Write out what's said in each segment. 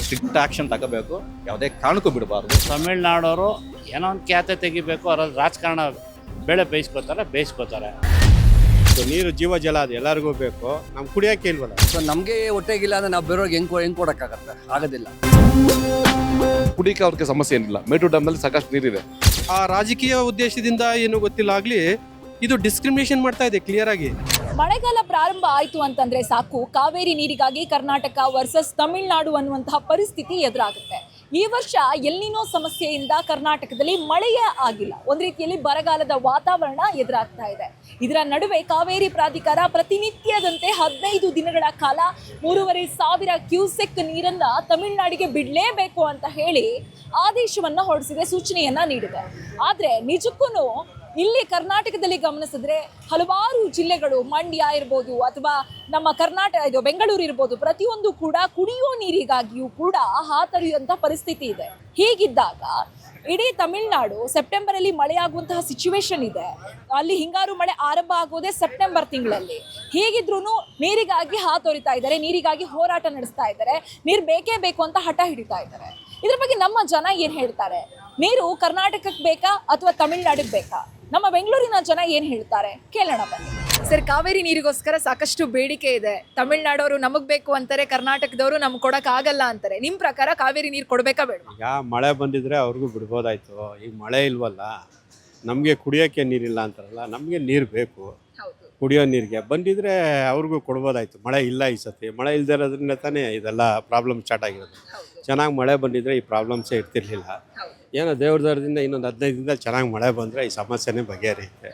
Strict action ತಗೋಬೇಕು, ಯಾವುದೇ ಕಾರಣಕ್ಕೂ ಬಿಡಬಾರ್ದು. ತಮಿಳ್ನಾಡವರು ಏನೋ ಒಂದು ಖ್ಯಾತೆ ತೆಗಿಬೇಕು, ಅವ್ರಲ್ಲಿ ರಾಜಕಾರಣ ಬೆಳೆ ಬೇಯಿಸ್ಕೋತಾರೆ. ನೀರು ಜೀವ ಜಲ ಅದು ಎಲ್ಲರಿಗೂ ಬೇಕು, ನಮ್ಗೆ ಕುಡಿಯೋಕೆ ಇಲ್ವಲ್ಲ. ಸೊ ನಮಗೆ ಹೊಟ್ಟೆಗಿಲ್ಲ ಅಂದ್ರೆ ನಾವು ಬೇರೆಯವ್ರಿಗೆ ಹೆಂಗ್ ಕೊಡೋಕ್ಕಾಗತ್ತೆ? ಆಗೋದಿಲ್ಲ. ಕುಡಿಯಕ್ಕೆ ಅವ್ರಿಗೆ ಸಮಸ್ಯೆ ಏನಿಲ್ಲ, ಮೇಟೂರು ಡ್ಯಾಮ್ನಲ್ಲಿ ಸಾಕಷ್ಟು ನೀರಿದೆ. ಆ ರಾಜಕೀಯ ಉದ್ದೇಶದಿಂದ ಏನು ಗೊತ್ತಿಲ್ಲ ಆಗ್ಲಿ, ಇದು ಡಿಸ್ಕ್ರಿಮಿನೇಷನ್ ಮಾಡ್ತಾ ಇದೆ ಕ್ಲಿಯರ್ ಆಗಿ. ಮಳೆಗಾಲ ಪ್ರಾರಂಭ ಆಯಿತು ಅಂತಂದ್ರೆ ಸಾಕು, ಕಾವೇರಿ ನೀರಿಗಾಗಿ ಕರ್ನಾಟಕ ವರ್ಸಸ್ ತಮಿಳುನಾಡು ಅನ್ನುವಂತಹ ಪರಿಸ್ಥಿತಿ ಎದುರಾಗುತ್ತೆ. ಈ ವರ್ಷ ಎಲ್ನಿನೋ ಸಮಸ್ಯೆಯಿಂದ ಕರ್ನಾಟಕದಲ್ಲಿ ಮಳೆಯೇ ಆಗಿಲ್ಲ. ಒಂದು ರೀತಿಯಲ್ಲಿ ಬರಗಾಲದ ವಾತಾವರಣ ಎದುರಾಗ್ತಾ ಇದೆ. ಇದರ ನಡುವೆ ಕಾವೇರಿ ಪ್ರಾಧಿಕಾರ ಪ್ರತಿನಿತ್ಯದಂತೆ 15 ದಿನಗಳ ಕಾಲ 3,500 ಕ್ಯೂಸೆಕ್ ನೀರನ್ನ ತಮಿಳುನಾಡಿಗೆ ಬಿಡಲೇಬೇಕು ಅಂತ ಹೇಳಿ ಆದೇಶವನ್ನ ಹೊರಡಿಸಿದೆ, ಸೂಚನೆಯನ್ನ ನೀಡಿದೆ. ಆದ್ರೆ ನಿಜಕ್ಕೂ ಇಲ್ಲಿ ಕರ್ನಾಟಕದಲ್ಲಿ ಗಮನಿಸಿದ್ರೆ ಹಲವಾರು ಜಿಲ್ಲೆಗಳು, ಮಂಡ್ಯ ಇರ್ಬೋದು ಅಥವಾ ನಮ್ಮ ಕರ್ನಾಟಕ ಬೆಂಗಳೂರು ಇರ್ಬೋದು, ಪ್ರತಿಯೊಂದು ಕೂಡ ಕುಡಿಯೋ ನೀರಿಗಾಗಿಯೂ ಕೂಡ ಹಾತೊರೆಯುವಂಥ ಪರಿಸ್ಥಿತಿ ಇದೆ. ಹೀಗಿದ್ದಾಗ ಇಡೀ ತಮಿಳುನಾಡು ಸೆಪ್ಟೆಂಬರಲ್ಲಿ ಮಳೆಯಾಗುವಂತಹ ಸಿಚುವೇಶನ್ ಇದೆ. ಅಲ್ಲಿ ಹಿಂಗಾರು ಮಳೆ ಆರಂಭ ಆಗೋದೇ ಸೆಪ್ಟೆಂಬರ್ ತಿಂಗಳಲ್ಲಿ. ಹೀಗಿದ್ರೂ ನೀರಿಗಾಗಿ ಹಾತೊರಿತಾ ಇದ್ದಾರೆ, ನೀರಿಗಾಗಿ ಹೋರಾಟ ನಡೆಸ್ತಾ ಇದ್ದಾರೆ, ನೀರು ಬೇಕೇ ಬೇಕು ಅಂತ ಹಠ ಹಿಡಿತಾ ಇದ್ದಾರೆ. ಇದ್ರ ಬಗ್ಗೆ ನಮ್ಮ ಜನ ಏನು ಹೇಳ್ತಾರೆ? ನೀರು ಕರ್ನಾಟಕಕ್ಕೆ ಬೇಕಾ ಅಥವಾ ತಮಿಳುನಾಡಿಗೆ ಬೇಕಾ? ನಮ್ಮ ಬೆಂಗಳೂರಿನ ಜನ ಏನು ಹೇಳ್ತಾರೆ ಕೇಳೋಣ ಬನ್ನಿ. ಸರ್, ಕಾವೇರಿ ನೀರಿಗೋಸ್ಕರ ಸಾಕಷ್ಟು ಬೇಡಿಕೆ ಇದೆ. ತಮಿಳುನಾಡವರು ನಮಗೆ ಬೇಕು ಅಂತಾರೆ, ಕರ್ನಾಟಕದವರು ನಮ್ಗೆ ಕೊಡೋಕ್ಕಾಗಲ್ಲ ಅಂತಾರೆ. ನಿಮ್ಮ ಪ್ರಕಾರ ಕಾವೇರಿ ನೀರು ಕೊಡಬೇಕಾ ಬೇಡ? ಈಗ ಮಳೆ ಬಂದಿದ್ರೆ ಅವ್ರಿಗೂ ಬಿಡ್ಬೋದಾಯ್ತು. ಈಗ ಮಳೆ ಇಲ್ವಲ್ಲ, ನಮಗೆ ಕುಡಿಯೋಕ್ಕೆ ನೀರಿಲ್ಲ ಅಂತಾರಲ್ಲ, ನಮಗೆ ನೀರು ಬೇಕು. ಕುಡಿಯೋ ನೀರಿಗೆ ಬಂದಿದ್ರೆ ಅವ್ರಿಗೂ ಕೊಡ್ಬೋದಾಯ್ತು. ಮಳೆ ಇಲ್ಲ ಈ ಸತಿ. ಮಳೆ ಇಲ್ಲದೆ ಇರೋದ್ರಿಂದ ತಾನೇ ಇದೆಲ್ಲ ಪ್ರಾಬ್ಲಮ್ ಸ್ಟಾರ್ಟ್ ಆಗಿರೋದು. ಚೆನ್ನಾಗಿ ಮಳೆ ಬಂದಿದ್ರೆ ಈ ಪ್ರಾಬ್ಲಮ್ಸೇ ಇರ್ತಿರ್ಲಿಲ್ಲ. ಏನೋ ದೇವ್ರ ದರದಿಂದ ಇನ್ನೊಂದು 15 ದಿನದಲ್ಲಿ ಚೆನ್ನಾಗಿ ಮಳೆ ಬಂದರೆ ಈ ಸಮಸ್ಯೆನೇ ಬಗೆಹರಿಯುತ್ತೆ.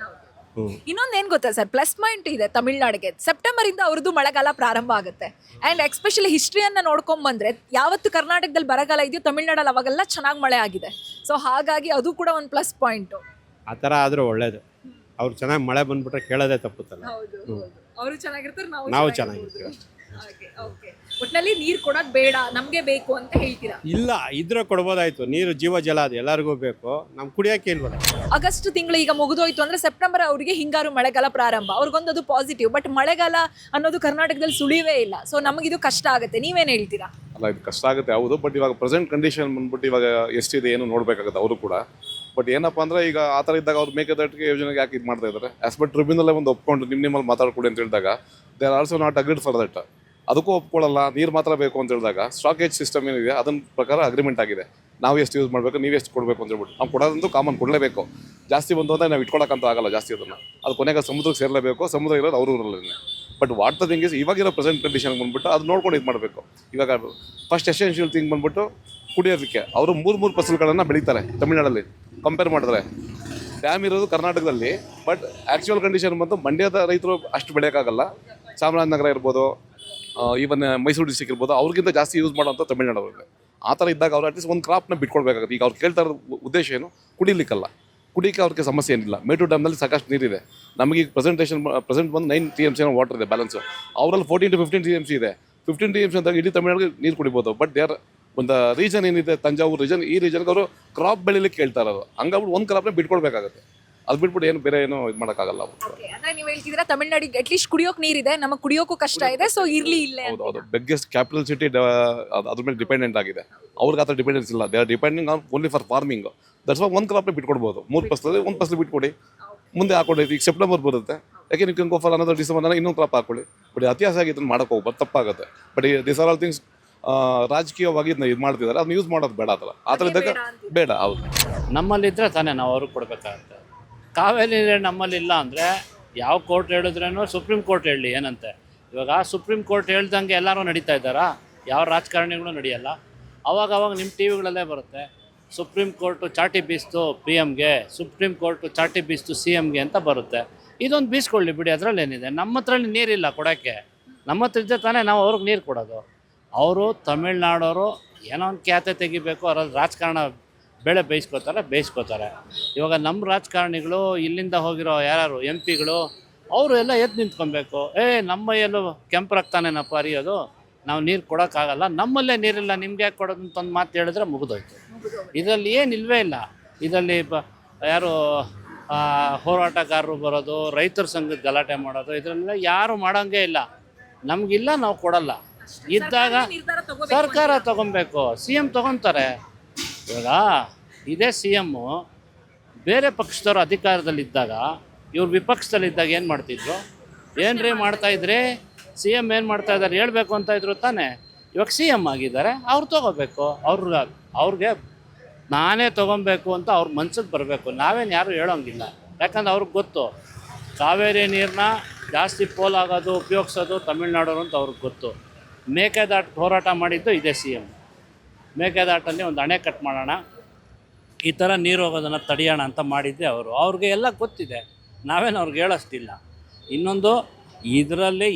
ಇನ್ನೊಂದು ಏನು ಗೊತ್ತಾ ಸರ್, ಪ್ಲಸ್ ಪಾಯಿಂಟ್ ಇದೆ ತಮಿಳ್ನಾಡಿಗೆ. ಸೆಪ್ಟೆಂಬರ್ ಇಂದ ಅವ್ರದ್ದು ಮಳೆಗಾಲ ಪ್ರಾರಂಭ ಆಗುತ್ತೆ. ಆ್ಯಂಡ್ ಎಕ್ಸ್ಪೆಷಲಿ ಹಿಸ್ಟ್ರಿಯನ್ನ ನೋಡ್ಕೊಂಬಂದ್ರೆ ಯಾವತ್ತು ಕರ್ನಾಟಕದಲ್ಲಿ ಬರಗಾಲ ಇದೆಯೋ ತಮಿಳ್ನಾಡಲ್ಲಿ ಅವಾಗೆಲ್ಲ ಚೆನ್ನಾಗಿ ಮಳೆ ಆಗಿದೆ. ಸೊ ಹಾಗಾಗಿ ಅದು ಕೂಡ ಒಂದು ಪ್ಲಸ್ ಪಾಯಿಂಟು. ಆ ಥರ ಆದರೂ ಒಳ್ಳೇದು. ಅವ್ರು ಚೆನ್ನಾಗಿ ಮಳೆ ಬಂದ್ಬಿಟ್ರೆ ಕೇಳೋದೇ ತಪ್ಪುತ್ತಲ್ಲ. ಅವರು ಚೆನ್ನಾಗಿರ್ತಾರೆ, ನಾವು ಚೆನ್ನಾಗಿರ್ತೀವಿ ಅಷ್ಟೇ. ಒಟ್ಟಿನಲ್ಲಿ ನೀರು ಕೊಡೋದು ಬೇಡ, ನಮಗೆ ಬೇಕು ಅಂತ ಹೇಳ್ತೀರಾ? ಇಲ್ಲ, ಇದ್ರೆ ಕೊಡ್ಬೋದಾಯ್ತು. ನೀರು ಜೀವ ಜಲ ಅದು ಎಲ್ಲರಿಗೂ ಬೇಕು, ನಮ್ಗೆ ಕುಡಿಯೋಕೆ ಇಲ್ವಲ್ಲ. ಆಗಸ್ಟ್ ತಿಂಗಳು ಈಗ ಮುಗಿದೋಯ್ತು ಅಂದ್ರೆ ಸೆಪ್ಟೆಂಬರ್ ಅವರಿಗೆ ಹಿಂಗಾರು ಮಳೆಗಾಲ ಪ್ರಾರಂಭ. ಅವ್ರಿಗೊಂದು ಅದು ಪಾಸಿಟಿವ್. ಬಟ್ ಮಳೆಗಾಲ ಅನ್ನೋದು ಕರ್ನಾಟಕದಲ್ಲಿ ಸುಳಿವೇ ಇಲ್ಲ. ಸೊ ನಮಗಿದು ಕಷ್ಟ ಆಗುತ್ತೆ. ನೀವೇನು ಹೇಳ್ತೀರಾ? ಅಲ್ಲ, ಇದು ಕಷ್ಟ ಆಗುತ್ತೆ ಹೌದು, ಬಟ್ ಇವಾಗ ಪ್ರೆಸೆಂಟ್ ಕಂಡೀಷನ್ ಬಂದ್ಬಿಟ್ಟು ಇವಾಗ ಎಷ್ಟಿದೆ ಏನು ನೋಡಬೇಕಾಗುತ್ತೆ ಅವರು ಕೂಡ. ಬಟ್ ಏನಪ್ಪ ಅಂದರೆ ಈಗ ಆ ಥರ ಇದ್ದಾಗ ಅವ್ರು ಮೇಕೆದಾಟಿಕೆ ಯೋಜನೆಗೆ ಯಾಕೆ ಇದು ಮಾಡ್ತಾ ಇದ್ದಾರೆ? ಆಸ್ ಬಟ್ ಟ್ರಿಬ್ಯುನಲ್ಲೇ ಒಂದು ಒಪ್ಕೊಂಡು ನಿಮ್ಮಲ್ಲಿ ಮಾತಾಡ್ಕೊಡಿ ಅಂತ ಹೇಳಿದಾಗ they are also not agreed for that. ಅದಕ್ಕೂ ಒಪ್ಕೊಳ್ಳಲ್ಲ, ನೀರು ಮಾತ್ರ ಬೇಕು ಅಂತ ಹೇಳಿದಾಗ ಸ್ಟಾಕೇಜ್ ಸಿಸ್ಟಮ್ ಏನಿದೆ ಅದನ್ನ ಪ್ರಕಾರ ಅಗ್ರಿಮೆಂಟ್ ಆಗಿದೆ. ನಾವು ಎಷ್ಟು ಯೂಸ್ ಮಾಡಬೇಕು, ನೀವು ಎಷ್ಟು ಕೊಡಬೇಕು ಅಂತ ಹೇಳ್ಬಿಟ್ಟು ನಾವು ಕೊಡೋದಂತೂ ಕಾಮನ್ ಕೊಡಲೇಬೇಕು. ಜಾಸ್ತಿ ಬಂದು ಅಂದರೆ ನಾವು ಇಟ್ಕೊಳ್ಳೋಕ್ಕಂತೂ ಆಗಲ್ಲ ಜಾಸ್ತಿ. ಅದನ್ನು ಅದು ಕೊನೆಗೆ ಸಮುದ್ರಕ್ಕೆ ಸೇರಲೇಬೇಕು. ಸಮುದ್ರ ಇರೋದು ಅವ್ರ ಊರಲ್ಲೇ. But what the thing is, ಇವಾಗಿರೋ ಪ್ರೆಸೆಂಟ್ ಕಂಡೀಷನ್ ಬಂದ್ಬಿಟ್ಟು ಅದು ನೋಡ್ಕೊಂಡು ಇದು ಮಾಡಬೇಕು. ಇವಾಗ ಫಸ್ಟ್ ಎಸೆನ್ಷಿಯಲ್ ಥಿಂಗ್ ಬಂದ್ಬಿಟ್ಟು ಕುಡಿಯೋದಕ್ಕೆ ಅವರು 3 ಫಸಲುಗಳನ್ನು ಬೆಳೀತಾರೆ ತಮಿಳ್ನಾಡಲ್ಲಿ ಕಂಪೇರ್ ಮಾಡಿದ್ರೆ. ಡ್ಯಾಮ್ ಇರೋದು ಕರ್ನಾಟಕದಲ್ಲಿ, ಬಟ್ ಆ್ಯಕ್ಚುಯಲ್ ಕಂಡೀಷನ್ ಬಂದು ಮಂಡ್ಯದ ರೈತರು ಅಷ್ಟು ಬೆಳೆಯೋಕ್ಕಾಗಲ್ಲ. ಚಾಮರಾಜನಗರ ಇರ್ಬೋದು, ಈವನ್ ಮೈಸೂರು ಡಿಸ್ಟಿಕ್ ಇರ್ಬೋದು, ಅವ್ರಿಗಿಂತ ಜಾಸ್ತಿ ಯೂಸ್ ಮಾಡೋಂಥ ತಮಿಳ್ನಾಡವ್ರಿಗೆ. ಆ ಥರ ಇದ್ದಾಗ ಅವ್ರು ಅಟ್ಲೀಸ್ಟ್ ಒಂದು ಕ್ರಾಪ್ನ ಬಿಟ್ಕೊಡ್ಬೇಕಾಗುತ್ತೆ. ಈಗ ಅವ್ರು ಕೇಳ್ತಾ ಇರೋ ಉದ್ದೇಶ ಏನು? ಕುಡಿಲಿಕ್ಕಲ್ಲ. ಕುಡಿಯೋಕ್ಕೆ ಅವ್ರಿಗೆ ಸಮಸ್ಯೆ ಏನಿಲ್ಲ. ಮೇಟೂರು ಡ್ಯಾಮ್ನಲ್ಲಿ ಸಾಕಷ್ಟು ನೀರಿದೆ. ನಮಗೆ ಪ್ರೆಸೆಂಟ್ ಬಂದು 9 TMC ವಾಟರ್ ಇದೆ ಬ್ಯಾಲೆನ್ಸು. ಅವರಲ್ಲಿ 14 to 15 TMC ಇದೆ. 15 TMC ಅಂದಾಗ ಇಡೀ ತಮಿಳ್ನಾಡಿಗೆ ನೀರು ಕುಡಿಬೋದು. ಬಟ್ ದೇರ್ ಒಂದು ರೀಜನ್ ಏನಿದೆ, ತಂಜಾವೂರು ರೀಜನ್, ಈ ರೀಜನ್ಗೆ ಅವರು ಕ್ರಾಪ್ ಬೆಳಿಲಿಕ್ಕೆ ಕೇಳ್ತಾ ಇರೋದು. ಹಂಗಾಗ್ಬಿಟ್ಟು ಒಂದು ಕ್ರಾಪ್ನ ಬಿಟ್ಕೊಡ್ಬೇಕಾಗುತ್ತೆ. ಅದು ಬಿಟ್ಬಿಟ್ಟು ಏನು ಬೇರೆ ಏನು ಇದು ಮಾಡೋಕ್ಕಾಗಲ್ಲ. ಅಂದ್ರೆ ನೀವು ಹೇಳ್ತಿದ್ರೆ ತಮಿಳ್ನಾಡಿಗೆ ಅಟ್ಲೀಸ್ಟ್ ಕುಡಿಯೋಕೆ ನೀರಿದೆ, ನಮಗೆ ಕುಡಿಯೋಕ್ಕೂ ಕಷ್ಟ ಇದೆ. ಸೊ ಇರ್ಲಿ ಇಲ್ಲೇ. ಹೌದು, ಬೆಗ್ಗೆಸ್ಟ್ ಕ್ಯಾಪಿಟಲ್ ಸಿಟಿ ಅದ್ರ ಮೇಲೆ ಡಿಪೆಂಡೆಂಟ್ ಆಗಿದೆ. ಅವ್ರಿಗೆ ಆ ಥರ ಡಿಪೆಂಡೆನ್ಸ್ ಇಲ್ಲ. They are depending on only for farming. That's why ಒಂದು ಕ್ರಾಪ್ನ ಬಿಟ್ಕೊಡ್ಬೋದು. 3 ಫಸಲು 1 ಫಸಲು ಬಿಟ್ಕೊಡಿ, ಮುಂದೆ ಹಾಕೊಳ್ಳಿ. ಈಗ ಸೆಪ್ಟೆಂಬರ್ ಬರುತ್ತೆ, ಯಾಕೆ ನೀವು can go for another December ಇನ್ನೊಂದು ಕ್ರಾಪ್ ಹಾಕೊಳ್ಳಿ. ಬಟ್ ಅತ್ಯಾಸ ಆಗಿ ಇದನ್ನು ಮಾಡೋಕೆ ಹೋಗ್ಬಾರ್ದು, ತಪ್ಪಾಗುತ್ತೆ. But this are all things ರಾಜಕೀಯವಾಗಿ ಇದನ್ನ ಇದು ಮಾಡ್ತಿದ್ದಾರೆ. ಅದನ್ನ ಯೂಸ್ ಮಾಡೋದು ಬೇಡ. ಆ ಥರ ಇದ್ದಾಗ ಬೇಡ. ಹೌದು, ನಮ್ಮಲ್ಲಿದ್ದರೆ ತಾನೇ ನಾವು ಅವ್ರಿಗೆ ಕೊಡಬೇಕಾಗತ್ತೆ. ಕಾವೇರಿ ನಮ್ಮಲ್ಲಿಲ್ಲ ಅಂದರೆ ಯಾವ ಕೋರ್ಟ್ ಹೇಳಿದ್ರೇನೋ ಸುಪ್ರೀಂ ಕೋರ್ಟ್ ಹೇಳಲಿ ಏನಂತೆ. ಇವಾಗ ಸುಪ್ರೀಂ ಕೋರ್ಟ್ ಹೇಳ್ದಂಗೆ ಎಲ್ಲರೂ ನಡೀತಾ ಇದ್ದಾರಾ? ಯಾವ ರಾಜಕಾರಣಿಗಳು ನಡೆಯಲ್ಲ. ಅವಾಗ ನಿಮ್ಮ ಟಿ ವಿಗಳಲ್ಲೇ ಬರುತ್ತೆ, ಸುಪ್ರೀಂ ಕೋರ್ಟು ಚಾಟಿ ಬೀಸ್ತು PM-ಗೆ, ಸುಪ್ರೀಂ ಕೋರ್ಟು ಚಾಟಿ ಬೀಸ್ತು CM-ಗೆ ಅಂತ ಬರುತ್ತೆ. ಇದೊಂದು ಬೀಸ್ಕೊಳ್ಳಿ ಬಿಡಿ, ಅದರಲ್ಲೇನಿದೆ. ನಮ್ಮ ಹತ್ರ ನೀರಿಲ್ಲ ಕೊಡೋಕ್ಕೆ. ನಮ್ಮ ಹತ್ರ ಇದ್ದರೆ ತಾನೇ ನಾವು ಅವ್ರಿಗೆ ನೀರು ಕೊಡೋದು. ಅವರು ತಮಿಳ್ನಾಡವರು ಏನೋ ಒಂದು ಖ್ಯಾತೆ ತೆಗಿಬೇಕು, ಅವ್ರಲ್ಲಿ ರಾಜಕಾರಣ ಬೆಳೆ ಬೇಯಿಸ್ಕೋತಾರೆ. ಇವಾಗ ನಮ್ಮ ರಾಜಕಾರಣಿಗಳು ಇಲ್ಲಿಂದ ಹೋಗಿರೋ ಯಾರು MP-ಗಳು ಅವರು ಎಲ್ಲ ಎದ್ದು ನಿಂತ್ಕೊಬೇಕು. ನಮ್ಮ ಎಲ್ಲೂ ಕೆಂಪು ರಕ್ತಾನೇನಪ್ಪ ಹರಿಯೋದು, ನಾವು ನೀರು ಕೊಡೋಕ್ಕಾಗಲ್ಲ, ನಮ್ಮಲ್ಲೇ ನೀರಿಲ್ಲ, ನಿಮ್ಗೆ ಯಾಕೆ ಕೊಡೋದು ಅಂತ ಒಂದು ಮಾತು ಹೇಳಿದ್ರೆ ಮುಗಿದೋಯ್ತು. ಇದರಲ್ಲಿ ಏನು ಇಲ್ಲವೇ ಇಲ್ಲ. ಇದರಲ್ಲಿ ಯಾರು ಹೋರಾಟಗಾರರು ಬರೋದು, ರೈತರ ಸಂಘದ ಗಲಾಟೆ ಮಾಡೋದು, ಇದರಲ್ಲೆಲ್ಲ ಯಾರು ಮಾಡೋಂಗೇ ಇಲ್ಲ. ನಮಗಿಲ್ಲ, ನಾವು ಕೊಡಲ್ಲ. ಇದ್ದಾಗ ಸರ್ಕಾರ ತಗೊಬೇಕು, ಸಿ ಎಮ್ ತಗೊತಾರೆ. ಇವಾಗ ಇದೇ ಸಿ ಎಮ್ಮು ಬೇರೆ ಪಕ್ಷದವರು ಅಧಿಕಾರದಲ್ಲಿದ್ದಾಗ ಇವ್ರು ವಿಪಕ್ಷದಲ್ಲಿದ್ದಾಗ ಏನು ಮಾಡ್ತಿದ್ರು? ಏನ್ರಿ ಮಾಡ್ತಾಯಿದ್ರಿ, ಸಿ ಎಮ್ ಏನು ಮಾಡ್ತಾ ಇದ್ದಾರೆ ಹೇಳ್ಬೇಕು ಅಂತ ಇದ್ರು ತಾನೇ. ಇವಾಗ ಸಿ ಎಮ್ ಆಗಿದ್ದಾರೆ, ಅವ್ರು ತೊಗೋಬೇಕು. ಅವ್ರಿಗೆ ನಾನೇ ತೊಗೊಬೇಕು ಅಂತ ಅವ್ರ ಮನ್ಸಿಗೆ ಬರಬೇಕು. ನಾವೇನು ಯಾರು ಹೇಳೋಂಗಿಲ್ಲ. ಯಾಕಂದ್ರೆ ಅವ್ರಿಗೆ ಗೊತ್ತು ಕಾವೇರಿ ನೀರನ್ನ ಜಾಸ್ತಿ ಪೋಲಾಗೋದು ಉಪಯೋಗಿಸೋದು ತಮಿಳ್ನಾಡೋರು ಅಂತ ಅವ್ರಿಗೆ ಗೊತ್ತು. ಮೇಕೆದಾಟು ಹೋರಾಟ ಮಾಡಿದ್ದು ಇದೇ ಸಿ ಎಮ್. ಮೇಕೆದಾಟಲ್ಲಿ ಒಂದು ಅಣೆ ಕಟ್ ಮಾಡೋಣ, ಈ ಥರ ನೀರು ಹೋಗೋದನ್ನು ತಡೆಯೋಣ ಅಂತ ಮಾಡಿದ್ದೆ ಅವರು. ಅವ್ರಿಗೆ ಎಲ್ಲ ಗೊತ್ತಿದೆ, ನಾವೇನು ಅವ್ರಿಗೆ ಹೇಳೋಷ್ಟಿಲ್ಲ. ಇನ್ನೊಂದು, ಇದರಲ್ಲಿ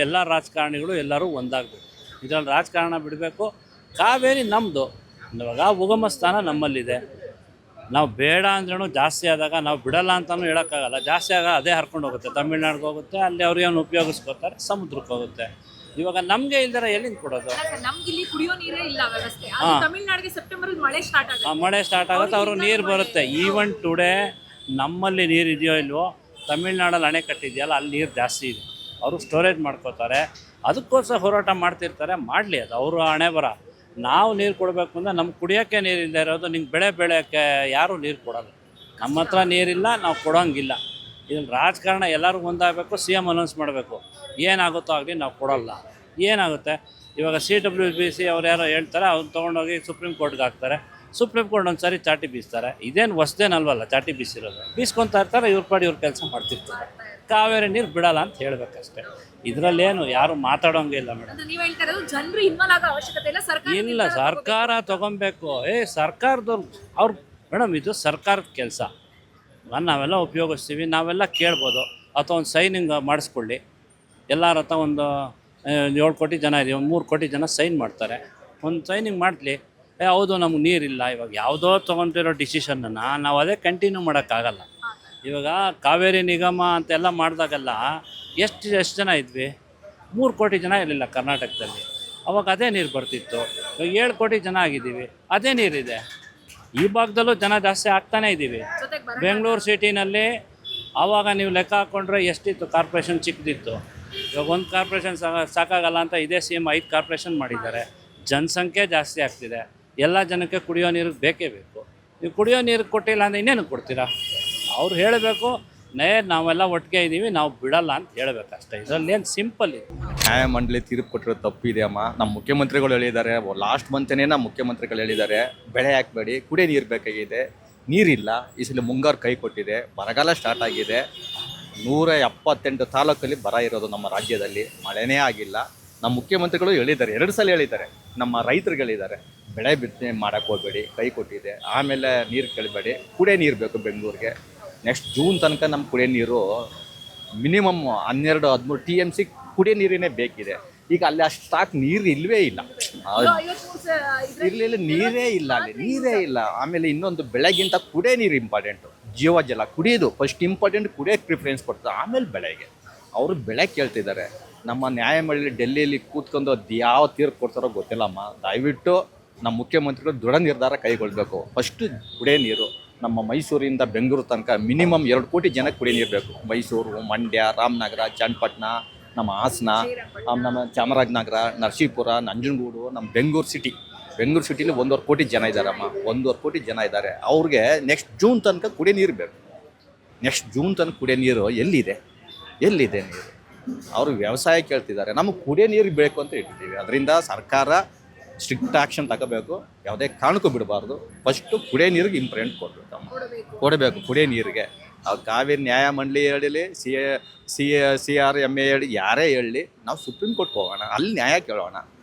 ಎಲ್ಲ ರಾಜಕಾರಣಿಗಳು ಎಲ್ಲರೂ ಒಂದಾಗಬೇಕು. ಇದರಲ್ಲಿ ರಾಜಕಾರಣ ಬಿಡಬೇಕು. ಕಾವೇರಿ ನಮ್ಮದು. ಇವಾಗ ಉಗಮ ಸ್ಥಾನ ನಮ್ಮಲ್ಲಿದೆ. ನಾವು ಬೇಡ ಅಂದ್ರೂ ಜಾಸ್ತಿ ಆದಾಗ ನಾವು ಬಿಡಲ್ಲ ಅಂತಲೂ ಹೇಳೋಕ್ಕಾಗಲ್ಲ. ಜಾಸ್ತಿ ಆಗ ಅದೇ ಹರ್ಕೊಂಡು ಹೋಗುತ್ತೆ, ತಮಿಳ್ನಾಡಿಗೆ ಹೋಗುತ್ತೆ, ಅಲ್ಲಿ ಅವ್ರೇನು ಉಪಯೋಗಿಸ್ಕೋತಾರೆ, ಸಮುದ್ರಕ್ಕೆ ಹೋಗುತ್ತೆ. ಇವಾಗ ನಮಗೆ ಇಲ್ದರ ಎಲ್ಲಿಂದ ಕೊಡೋದು? ನಮ್ಗಿಲ್ಲಿ ಕುಡಿಯೋ ನೀರೇ ಇಲ್ಲ ವ್ಯವಸ್ಥೆ. ತಮಿಳ್ನಾಡಿಗೆ ಸೆಪ್ಟೆಂಬರ್ ಮಳೆ ಸ್ಟಾರ್ಟ್ ಆಗುತ್ತೆ, ಅವರು ನೀರು ಬರುತ್ತೆ. ಈವನ್ ಟುಡೇ ನಮ್ಮಲ್ಲಿ ನೀರು ಇದೆಯೋ ಇಲ್ವೋ, ತಮಿಳ್ನಾಡಲ್ಲಿ ಅಣೆ ಕಟ್ಟಿದೆಯಲ್ಲ, ಅಲ್ಲಿ ನೀರು ಜಾಸ್ತಿ ಇದೆ. ಅವರು ಸ್ಟೋರೇಜ್ ಮಾಡ್ಕೋತಾರೆ, ಅದಕ್ಕೋಸ್ಕರ ಹೋರಾಟ ಮಾಡ್ತಿರ್ತಾರೆ. ಮಾಡಲಿ, ಅದು ಅವರು ಹಣೆ ಬರ. ನಾವು ನೀರು ಕೊಡಬೇಕು ಅಂದರೆ ನಮ್ಗೆ ಕುಡಿಯೋಕ್ಕೆ ನೀರಿಲ್ಲದೆ ಇರೋದು, ನಿಂಗೆ ಬೆಳೆಯೋಕ್ಕೆ ಯಾರೂ ನೀರು ಕೊಡೋದು. ನಮ್ಮ ಹತ್ರ ನೀರಿಲ್ಲ, ನಾವು ಕೊಡೋಂಗಿಲ್ಲ. ಇದ್ರಲ್ಲಿ ರಾಜಕಾರಣ ಎಲ್ಲರಿಗೂ ಒಂದಾಗಬೇಕು. ಸಿ ಎಮ್ ಅನೌನ್ಸ್ ಮಾಡಬೇಕು, ಏನಾಗುತ್ತೋ ಆಗಲಿ ನಾವು ಕೊಡೋಲ್ಲ. ಏನಾಗುತ್ತೆ ಇವಾಗ CWBC ಅವ್ರು ಯಾರೋ ಹೇಳ್ತಾರೆ, ಅವ್ನು ತೊಗೊಂಡೋಗಿ ಸುಪ್ರೀಂ ಕೋರ್ಟ್ಗೆ ಹಾಕ್ತಾರೆ. ಸುಪ್ರೀಂ ಕೋರ್ಟ್ ಒಂದು ಸಾರಿ ಚಾಟಿ ಬೀಸ್ತಾರೆ. ಇದೇನು ಹೊಸ್ದೇನಲ್ವಲ್ಲ ಚಾಟಿ ಬೀಸಿರೋದು. ಬೀಸ್ಕೊತಾ ಇರ್ತಾರೆ, ಇವ್ರ ಪಾಡಿ ಇವ್ರ ಕೆಲಸ ಮಾಡ್ತಿರ್ತಾರೆ. ಕಾವೇರಿ ನೀರು ಬಿಡಲ್ಲ ಅಂತ ಹೇಳಬೇಕಷ್ಟೇ. ಇದರಲ್ಲೇನು ಯಾರು ಮಾತಾಡೋಂಗಿಲ್ಲ ಮೇಡಮ್. ಇಲ್ಲ, ಸರ್ಕಾರ ತೊಗೊಬೇಕು. ಸರ್ಕಾರದವ್ರು ಅವ್ರು ಮೇಡಮ್, ಇದು ಸರ್ಕಾರದ ಕೆಲಸ. ನಾವೆಲ್ಲ ಉಪಯೋಗಿಸ್ತೀವಿ, ನಾವೆಲ್ಲ ಕೇಳ್ಬೋದು. ಅಥವಾ ಒಂದು ಸೈನಿಂಗ್ ಮಾಡಿಸ್ಕೊಳ್ಳಿ. ಎಲ್ಲರ ಹತ್ರ ಒಂದು 7 ಕೋಟಿ ಜನ ಇದೀವಿ, ಒಂದು 3 ಕೋಟಿ ಜನ ಸೈನ್ ಮಾಡ್ತಾರೆ. ಒಂದು ಸೈನಿಂಗ್ ಮಾಡಲಿ. ಹೌದು ನಮ್ಗೆ ನೀರಿಲ್ಲ. ಇವಾಗ ಯಾವುದೋ ತೊಗೊತಿರೋ ಡಿಸಿಷನ್ನ ನಾವು ಅದೇ ಕಂಟಿನ್ಯೂ ಮಾಡೋಕ್ಕಾಗಲ್ಲ. ಇವಾಗ ಕಾವೇರಿ ನಿಗಮ ಅಂತೆಲ್ಲ ಮಾಡಿದಾಗೆಲ್ಲ ಎಷ್ಟು ಜನ ಇದ್ವಿ? 3 ಕೋಟಿ ಜನ ಇರಲಿಲ್ಲ ಕರ್ನಾಟಕದಲ್ಲಿ. ಅವಾಗ ಅದೇ ನೀರು ಬರ್ತಿತ್ತು. ಇವಾಗ 7 ಕೋಟಿ ಜನ ಆಗಿದ್ದೀವಿ, ಅದೇ ನೀರಿದೆ. ಈ ಭಾಗದಲ್ಲೂ ಜನ ಜಾಸ್ತಿ ಆಗ್ತಾನೇ ಇದ್ದೀವಿ. ಬೆಂಗಳೂರು ಸಿಟಿನಲ್ಲಿ ಆವಾಗ ನೀವು ಲೆಕ್ಕ ಹಾಕ್ಕೊಂಡ್ರೆ ಎಷ್ಟಿತ್ತು? ಕಾರ್ಪೊರೇಷನ್ ಚಿಕ್ಕದಿತ್ತು. ಇವಾಗ ಒಂದು ಕಾರ್ಪೊರೇಷನ್ ಸಾಕಾಗಲ್ಲ ಅಂತ ಇದೇ ಸಿ ಎಮ್ 5 ಕಾರ್ಪೊರೇಷನ್ ಮಾಡಿದ್ದಾರೆ. ಜನಸಂಖ್ಯೆ ಜಾಸ್ತಿ ಆಗ್ತಿದೆ. ಎಲ್ಲ ಜನಕ್ಕೆ ಕುಡಿಯೋ ನೀರಿಗೆ ಬೇಕೇ ಬೇಕು. ನೀವು ಕುಡಿಯೋ ನೀರು ಕೊಟ್ಟಿಲ್ಲ ಅಂದರೆ ಇನ್ನೇನು ಕೊಡ್ತೀರಾ? ಅವ್ರು ಹೇಳಬೇಕು, ನಾವೆಲ್ಲ ಒಟ್ಟಿಗೆ ಇದ್ದೀವಿ, ನಾವು ಬಿಡಲ್ಲ ಅಂತ ಹೇಳಬೇಕಷ್ಟೇ. ಇದರಲ್ಲಿ ಏನು ಸಿಂಪಲ್ ಇದೆ. ನ್ಯಾಯಮಂಡಳಿ ತೀರ್ಪು ಕೊಟ್ಟಿರೋ ತಪ್ಪಿದೆ ಅಮ್ಮ. ನಮ್ಮ ಮುಖ್ಯಮಂತ್ರಿಗಳು ಹೇಳಿದ್ದಾರೆ, ಲಾಸ್ಟ್ ಮಂತನೇ ನಮ್ಮ ಮುಖ್ಯಮಂತ್ರಿಗಳು ಹೇಳಿದ್ದಾರೆ, ಬೆಳೆ ಹಾಕಬೇಡಿ, ಕುಡಿಯೋ ನೀರು ಬೇಕಾಗಿದೆ, ನೀರಿಲ್ಲ. ಈ ಸಲ ಮುಂಗಾರು ಕೈ ಕೊಟ್ಟಿದೆ, ಬರಗಾಲ ಸ್ಟಾರ್ಟ್ ಆಗಿದೆ. 178 ತಾಲೂಕಲ್ಲಿ ಬರ ಇರೋದು ನಮ್ಮ ರಾಜ್ಯದಲ್ಲಿ, ಮಳೆನೇ ಆಗಿಲ್ಲ. ನಮ್ಮ ಮುಖ್ಯಮಂತ್ರಿಗಳು ಹೇಳಿದ್ದಾರೆ, 2 ಸಲ ಹೇಳಿದ್ದಾರೆ. ನಮ್ಮ ರೈತರಿಗೆ ಹೇಳಿದ್ದಾರೆ, ಬೆಳೆ ಬಿತ್ತನೆ ಮಾಡೋಕ್ಕೆ ಹೋಗಬೇಡಿ, ಕೈ ಕೊಟ್ಟಿದೆ. ಆಮೇಲೆ ನೀರು ಕೇಳಬೇಡಿ, ಕುಡಿಯೋ ನೀರು ಬೇಕು ಬೆಂಗಳೂರಿಗೆ. ನೆಕ್ಸ್ಟ್ ಜೂನ್ ತನಕ ನಮ್ಮ ಕುಡಿಯೋ ನೀರು ಮಿನಿಮಮ್ 12-13 TMC ಕುಡಿಯೋ ನೀರಿನೇ ಬೇಕಿದೆ. ಈಗ ಅಲ್ಲಿ ಅಷ್ಟು ಸ್ಟಾಕ್ ನೀರು ಇಲ್ಲವೇ ಇಲ್ಲ, ಇರಲಿಲ್ಲ, ನೀರೇ ಇಲ್ಲ, ಅಲ್ಲಿ ನೀರೇ ಇಲ್ಲ. ಆಮೇಲೆ ಇನ್ನೊಂದು, ಬೆಳೆಗಿಂತ ಕುಡಿಯೋ ನೀರು ಇಂಪಾರ್ಟೆಂಟು. ಜೀವ ಜಲ ಕುಡಿಯೋದು ಫಸ್ಟ್ ಇಂಪಾರ್ಟೆಂಟ್, ಕುಡಿಯೋಕ್ಕೆ ಪ್ರಿಫರೆನ್ಸ್ ಕೊಡ್ತಾರೆ, ಆಮೇಲೆ ಬೆಳೆಗೆ. ಅವರು ಬೆಳೆ ಕೇಳ್ತಿದ್ದಾರೆ. ನಮ್ಮ ನ್ಯಾಯಮಂಡಳಿ ಡೆಲ್ಲಿಯಲ್ಲಿ ಕೂತ್ಕೊಂಡು ಅದು ಯಾವ ತೀರ್ಪು ಕೊಡ್ತಾರೋ ಗೊತ್ತಿಲ್ಲಮ್ಮ. ದಯವಿಟ್ಟು ನಮ್ಮ ಮುಖ್ಯಮಂತ್ರಿಗಳು ದೃಢ ನಿರ್ಧಾರ ಕೈಗೊಳ್ಳಬೇಕು. ಫಸ್ಟು ಕುಡಿಯೋ ನೀರು ನಮ್ಮ ಮೈಸೂರಿಂದ ಬೆಂಗಳೂರು ತನಕ ಮಿನಿಮಮ್ 2 ಕೋಟಿ ಜನಕ್ಕೆ ಕುಡಿಯೋ ನೀರು ಬೇಕು. ಮೈಸೂರು, ಮಂಡ್ಯ, ರಾಮನಗರ, ಚನ್ನಪಟ್ಟಣ, ನಮ್ಮ ಹಾಸನ, ನಮ್ಮ ಚಾಮರಾಜನಗರ, ನರಸೀಪುರ, ನಂಜನಗೂಡು, ನಮ್ಮ ಬೆಂಗಳೂರು ಸಿಟಿಲಿ 1.25 ಕೋಟಿ ಜನ ಇದ್ದಾರಮ್ಮ. 1.25 ಕೋಟಿ ಜನ ಇದ್ದಾರೆ. ಅವ್ರಿಗೆ ನೆಕ್ಸ್ಟ್ ಜೂನ್ ತನಕ ಕುಡಿಯೋ ನೀರು ಬೇಕು. ನೆಕ್ಸ್ಟ್ ಜೂನ್ ತನಕ ಕುಡಿಯೋ ನೀರು ಎಲ್ಲಿದೆ ನೀರು? ಅವರು ವ್ಯವಸಾಯ ಕೇಳ್ತಿದ್ದಾರೆ, ನಮಗೆ ಕುಡಿಯೋ ನೀರು ಬೇಕು ಅಂತ ಇಟ್ಟಿದ್ದೀವಿ. ಅದರಿಂದ ಸರ್ಕಾರ ಸ್ಟ್ರಿಕ್ಟ್ ಆ್ಯಕ್ಷನ್ ತಗೋಬೇಕು, ಯಾವುದೇ ಕಾರಣಕ್ಕೂ ಬಿಡಬಾರ್ದು. ಫಸ್ಟು ಕುಡಿಯೋ ನೀರಿಗೆ ಇಂಪಾರ್ಟೆಂಟ್ ಕೊಡಬೇಕು ಕುಡಿಯೋ ನೀರಿಗೆ. ಅವ್ರು ಕಾವೇರಿ ನ್ಯಾಯಮಂಡಳಿ ಹೇಳಲಿ, CRMA ಹೇಳಿ, ಯಾರೇ ಹೇಳಲಿ, ನಾವು ಸುಪ್ರೀಂ ಕೋರ್ಟ್ಗೆ ಹೋಗೋಣ, ಅಲ್ಲಿ ನ್ಯಾಯ ಕೇಳೋಣ.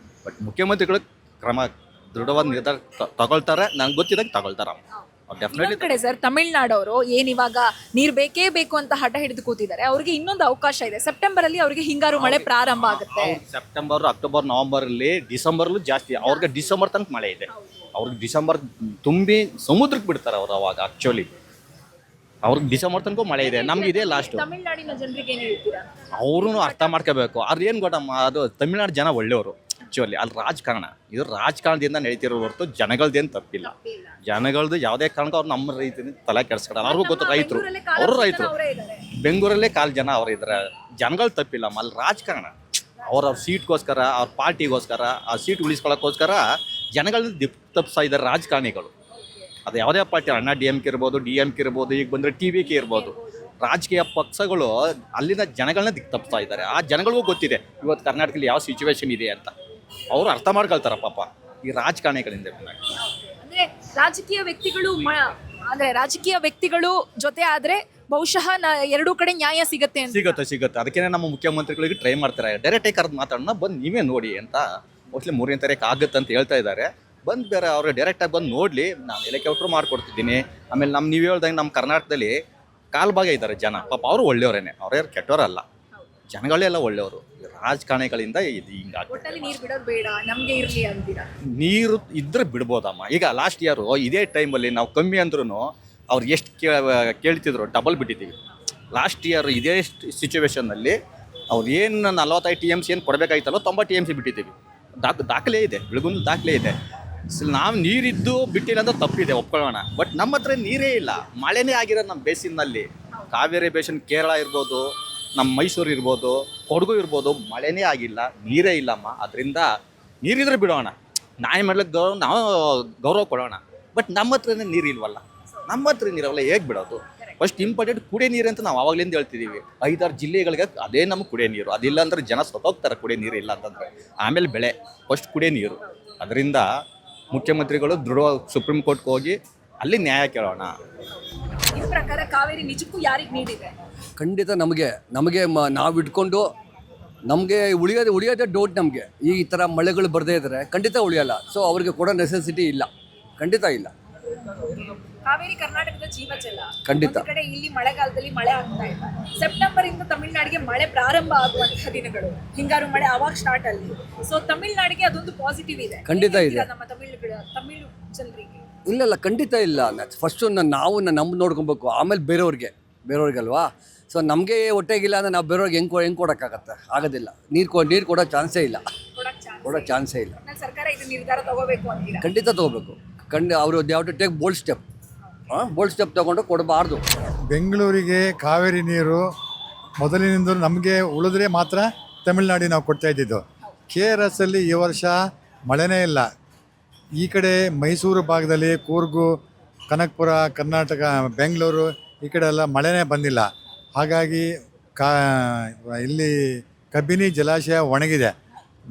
ಬಟ್ ಮುಖ್ಯಮಂತ್ರಿಗಳು ಕ್ರಮ ದೃಢವಾದ ನಿರ್ಧಾರ ತಗೊಳ್ತಾರೆ, ನಂಗೆ ಗೊತ್ತಿದ್ದಾಗ ತಗೊಳ್ತಾರೆ. ಕಡೆ ಸರ್, ತಮಿಳ್ನಾಡವರು ಏನಿವಾಗ ನೀರು ಬೇಕೇ ಬೇಕು ಅಂತ ಹಠ ಹಿಡಿದು ಕೂತಿದ್ದಾರೆ. ಅವ್ರಿಗೆ ಇನ್ನೊಂದು ಅವಕಾಶ ಇದೆ. ಸೆಪ್ಟೆಂಬರ್ ಅಲ್ಲಿ ಅವರಿಗೆ ಹಿಂಗಾರು ಮಳೆ ಪ್ರಾರಂಭ ಆಗುತ್ತೆ. ಸೆಪ್ಟೆಂಬರ್, ಅಕ್ಟೋಬರ್, ನವೆಂಬರಲ್ಲಿ, ಡಿಸೆಂಬರ್ಲು ಜಾಸ್ತಿ. ಅವ್ರಿಗೆ ಡಿಸೆಂಬರ್ ತನಕ ಮಳೆ ಇದೆ. ಅವ್ರಿಗೆ ಡಿಸೆಂಬರ್ ತುಂಬಿ ಸಮುದ್ರಕ್ಕೆ ಬಿಡ್ತಾರೆ ಅವರು. ಅವಾಗ ಆಕ್ಚುಲಿ ಅವ್ರಿಗೆ ಡಿಸೆಂಬರ್ ತನಕ ಮಳೆ ಇದೆ, ನಮ್ಗೆ ಇದೆ ಲಾಸ್ಟ್. ತಮಿಳ್ನಾಡಿನ ಜನರಿಗೆ ಏನು ಹೇಳ್ತೀರಾ? ಅವರು ಅರ್ಥ ಮಾಡ್ಕೋಬೇಕು. ಅದೇನು ಗೊತ್ತಮ್ಮ, ಅದು ತಮಿಳ್ನಾಡು ಜನ ಒಳ್ಳೆಯವರು ಆ್ಯಕ್ಚುಲಿ. ಅಲ್ಲಿ ರಾಜಕಾರಣ, ಇದು ರಾಜಕಾರಣದಿಂದ ನಡೀತಿರೋ ಹೊರತು ಜನಗಳದ್ದೇನು ತಪ್ಪಿಲ್ಲ. ಜನಗಳದ್ದು ಯಾವುದೇ ಕಾರಣಕ್ಕೂ ಅವ್ರು ನಮ್ಮ ರೈತನ ತಲೆ ಕೆಡಿಸ್ಕೊಡಲ್ಲ. ಅವ್ರಿಗೂ ಗೊತ್ತು, ರೈತರು, ಅವರು ರೈತರು. ಬೆಂಗಳೂರಲ್ಲೇ 1/4 ಜನ ಅವರು ಇದ್ದಾರೆ. ಜನಗಳು ತಪ್ಪಿಲ್ಲಮ್ಮ, ಅಲ್ಲಿ ರಾಜಕಾರಣ ಅವ್ರ ಸೀಟ್ಗೋಸ್ಕರ ಅವ್ರ ಪಾರ್ಟಿಗೋಸ್ಕರ ಆ ಸೀಟ್ ಉಳಿಸ್ಕೊಳ್ಳೋಕ್ಕೋಸ್ಕರ ಜನಗಳನ್ನ ತಪ್ಪಿಸ್ತಾ ಇದ್ದಾರೆ ರಾಜಕಾರಣಿಗಳು. ಅದು ಯಾವುದೇ ಪಾರ್ಟಿ, ಅಣ್ಣಾ DMK ಇರ್ಬೋದು, DMK ಇರ್ಬೋದು, ಈಗ ಬಂದರೆ TVK ಇರ್ಬೋದು, ರಾಜಕೀಯ ಪಕ್ಷಗಳು ಅಲ್ಲಿನ ಜನಗಳನ್ನ ತಪ್ಪಿಸ್ತಾ ಇದ್ದಾರೆ. ಆ ಜನಗಳಿಗೂ ಗೊತ್ತಿದೆ ಇವತ್ತು ಕರ್ನಾಟಕದಲ್ಲಿ ಯಾವ ಸಿಚುವೇಶನ್ ಇದೆ ಅಂತ. ಅವರು ಅರ್ಥ ಮಾಡ್ಕೊಳ್ತಾರೆ ಪಾಪ ಈ ರಾಜಕಾರಣಿಗಳಿಂದ. ಅಂದ್ರೆ ರಾಜಕೀಯ ವ್ಯಕ್ತಿಗಳು ಜೊತೆ ಆದ್ರೆ ಬಹುಶಃ ಎರಡೂ ಕಡೆ ನ್ಯಾಯ ಸಿಗತ್ತೆ ಅಂತ. ಸಿಗುತ್ತೆ. ಅದಕ್ಕೆ ನಮ್ಮ ಮುಖ್ಯಮಂತ್ರಿಗಳಿಗೆ ಟ್ರೈ ಮಾಡ್ತಾರೆ, ಡೈರೆಕ್ಟಾಗಿ ಕರೆದು ಮಾತಾಡೋಣ, ಬಂದು ನೀವೇ ನೋಡಿ ಅಂತ. ಮೋಸ್ಟ್ಲಿ 3ನೇ ತಾರೀಕು ಆಗುತ್ತೆ ಅಂತ ಹೇಳ್ತಾ ಇದ್ದಾರೆ. ಬಂದು ಬೇರೆ ಅವ್ರಿಗೆ ಡೈರೆಕ್ಟಾಗಿ ಬಂದು ನೋಡಲಿ, ನಾನು ಹೆಲಿಕಾಪ್ಟ್ರು ಮಾಡಿಕೊಡ್ತಿದ್ದೀನಿ. ಆಮೇಲೆ ನೀವು ಹೇಳ್ದಂಗೆ ನಮ್ಮ ಕರ್ನಾಟಕದಲ್ಲಿ ಕಾಲ್ಭಾಗ ಇದ್ದಾರೆ ಜನ, ಪಾಪ ಅವರು ಒಳ್ಳೆಯವರೇನೆ, ಅವ್ರ್ಯಾರು ಕೆಟ್ಟವರಲ್ಲ, ಜನಗಳೆಲ್ಲ ಒಳ್ಳೆಯವರು. ರಾಜಕಾರಣಿಗಳಿಂದ ಇದು ಹಿಂಗಾಗ್ತದೆ. ನೀರು ಇದ್ರೆ ಬಿಡ್ಬೋದಮ್ಮ. ಈಗ ಲಾಸ್ಟ್ ಇಯರು ಇದೇ ಟೈಮಲ್ಲಿ ನಾವು ಕಮ್ಮಿ ಅಂದ್ರೂ ಅವ್ರು ಎಷ್ಟು ಕೇಳ್ತಿದ್ರು ಡಬಲ್ ಬಿಟ್ಟಿದ್ದೀವಿ. ಲಾಸ್ಟ್ ಇಯರ್ ಇದೇ ಸಿಚುವೇಶನ್ನಲ್ಲಿ ಅವ್ರು ಏನು 45 TMC ಏನು ಕೊಡಬೇಕಾಯ್ತಲ್ಲೋ 90 TMC ಬಿಟ್ಟಿದ್ದೀವಿ. ದಾಖಲೆ ಇದೆ, ಬೆಳಗುಂದು ದಾಖಲೆ ಇದೆ. ನಾವು ನೀರಿದ್ದು ಬಿಟ್ಟಿಲ್ಲ ಅಂದ್ರೆ ತಪ್ಪಿದೆ, ಒಪ್ಕೊಳ್ಳೋಣ. ಬಟ್ ನಮ್ಮ ಹತ್ರ ನೀರೇ ಇಲ್ಲ, ಮಳೆನೇ ಆಗಿರೋದು ನಮ್ಮ ಬೇಸಿನಲ್ಲಿ. ಕಾವೇರಿ ಬೇಸಿನ್ ಕೇರಳ ಇರ್ಬೋದು, ನಮ್ಮ ಮೈಸೂರು ಇರ್ಬೋದು, ಕೊಡಗು ಇರ್ಬೋದು, ಮಳೆನೇ ಆಗಿಲ್ಲ, ನೀರೇ ಇಲ್ಲಮ್ಮ. ಅದರಿಂದ ನೀರಿದ್ರೆ ಬಿಡೋಣ, ನಾಯಿ ಮಾಡ್ಲಿಕ್ಕೆ ನಾವು ಗೌರವ ಕೊಡೋಣ. ಬಟ್ ನಮ್ಮ ಹತ್ರನೇ ನೀರಿಲ್ವಲ್ಲ, ನಮ್ಮ ಹತ್ರ ನೀರವಲ್ಲ, ಹೇಗೆ ಬಿಡೋದು? ಫಸ್ಟ್ ಇಂಪಾರ್ಟೆಂಟ್ ಕುಡಿಯೋ ನೀರು ಅಂತ ನಾವು ಆವಾಗಲಿಂದ ಹೇಳ್ತಿದ್ದೀವಿ. 5-6 ಜಿಲ್ಲೆಗಳಿಗೆ ಅದೇ ನಮಗೆ ಕುಡಿಯೋ ನೀರು. ಅದಿಲ್ಲ ಅಂದ್ರೆ ಜನ ಸತ್ತೋಗ್ತಾರೆ ಕುಡಿಯೋ ನೀರು ಇಲ್ಲ ಅಂತಂದರೆ. ಆಮೇಲೆ ಬೆಳೆ, ಫಸ್ಟ್ ಕುಡಿಯೋ ನೀರು. ಅದರಿಂದ ಮುಖ್ಯಮಂತ್ರಿಗಳು ದೃಢವಾಗಿ ಸುಪ್ರೀಂ ಕೋರ್ಟ್ಗೆ ಹೋಗಿ ಅಲ್ಲಿ ನ್ಯಾಯ ಕೇಳೋಣ. ನಿಮ್ಮ ಪ್ರಕಾರ ಕಾವೇರಿ ನಿಜಕ್ಕೂ ಯಾರಿಗೆ ನೀಡಿದೆ? ಖಂಡಿತ ನಮಗೆ ನಾವು ಇಟ್ಕೊಂಡು ನಮಗೆ ಉಳಿಯೋದೇ ಡೌಟ್ ನಮಗೆ. ಈ ಥರ ಮಳೆಗಳು ಬರದೇ ಇದ್ದರೆ ಖಂಡಿತ ಉಳಿಯಲ್ಲ. ಸೊ ಅವ್ರಿಗೆ ಕೊಡೋ ನೆಸೆಸಿಟಿ ಇಲ್ಲ, ಖಂಡಿತ ಇಲ್ಲ. ಕಾವೇರಿ ಕರ್ನಾಟಕದ ಜೀವಜಲ. ಖಂಡಿತ. ಒಂದು ಕಡೆ ಇಲ್ಲಿ ಮಳೆಗಾಲದಲ್ಲಿ ಮಳೆ ಆಗ್ತಾ ಇಲ್ಲ. ಸೆಪ್ಟೆಂಬರ್ ಇಂದ ತಮಿಳುನಾಡಿಗೆ ಮಳೆ ಪ್ರಾರಂಭ ಆಗುವಂತಹ ದಿನಗಳು, ಹಿಂಗಾರು ಮಳೆ ಅವಾಗ ಸ್ಟಾರ್ಟ್ ಅಲ್ಲಿ. ಸೊ ತಮಿಳುನಾಡಿಗೆ ಅದೊಂದು ಪಾಸಿಟಿವ್ ಇದೆ. ಖಂಡಿತ ಇದೆ. ನಮ್ಮ ತಮಿಳು ಜನರಿಗೆ ಇಲ್ಲ ಖಂಡಿತ ಇಲ್ಲ. ಫಸ್ಟು ನಾವು ನಮ್ಮ ನೋಡ್ಕೊಬೇಕು, ಆಮೇಲೆ ಬೇರೆಯವ್ರಿಗಲ್ವಾ. ಸೊ ನಮಗೆ ಹೊಟ್ಟೆಗಿಲ್ಲ ಅಂದರೆ ನಾವು ಬೇರೆಯವ್ರಿಗೆ ಹೆಂಗೆ ಕೊಡೋಕ್ಕಾಗತ್ತೆ? ಆಗೋದಿಲ್ಲ. ನೀರು ಕೊಡೋ ಚಾನ್ಸೇ ಇಲ್ಲ. ಸರ್ಕಾರ ಇದು ನಿರ್ಧಾರ ತಗೋಬೇಕು ಅಂತೀರಾ? ಖಂಡಿತ ತಗೋಬೇಕು. ಅವರು ಟು ಟೇಕ್ ಬೋಲ್ಡ್ ಸ್ಟೆಪ್ ತಗೊಂಡು ಕೊಡಬಾರ್ದು. ಬೆಂಗಳೂರಿಗೆ ಕಾವೇರಿ ನೀರು ಮೊದಲಿನಿಂದ ನಮಗೆ ಉಳಿದ್ರೆ ಮಾತ್ರ ತಮಿಳ್ನಾಡಿಗೆ ನಾವು ಕೊಡ್ತಾ ಇದ್ದಿದ್ದು. KRS ಅಲ್ಲಿ ಈ ವರ್ಷ ಮಳೆನೇ ಇಲ್ಲ. ಈ ಕಡೆ ಮೈಸೂರು ಭಾಗದಲ್ಲಿ ಕೂರ್ಗು, ಕನಕಪುರ, ಕರ್ನಾಟಕ, ಬೆಂಗಳೂರು ಈ ಕಡೆ ಎಲ್ಲ ಮಳೆನೇ ಬಂದಿಲ್ಲ. ಹಾಗಾಗಿ ಇಲ್ಲಿ ಕಬಿನಿ ಜಲಾಶಯ ಒಣಗಿದೆ.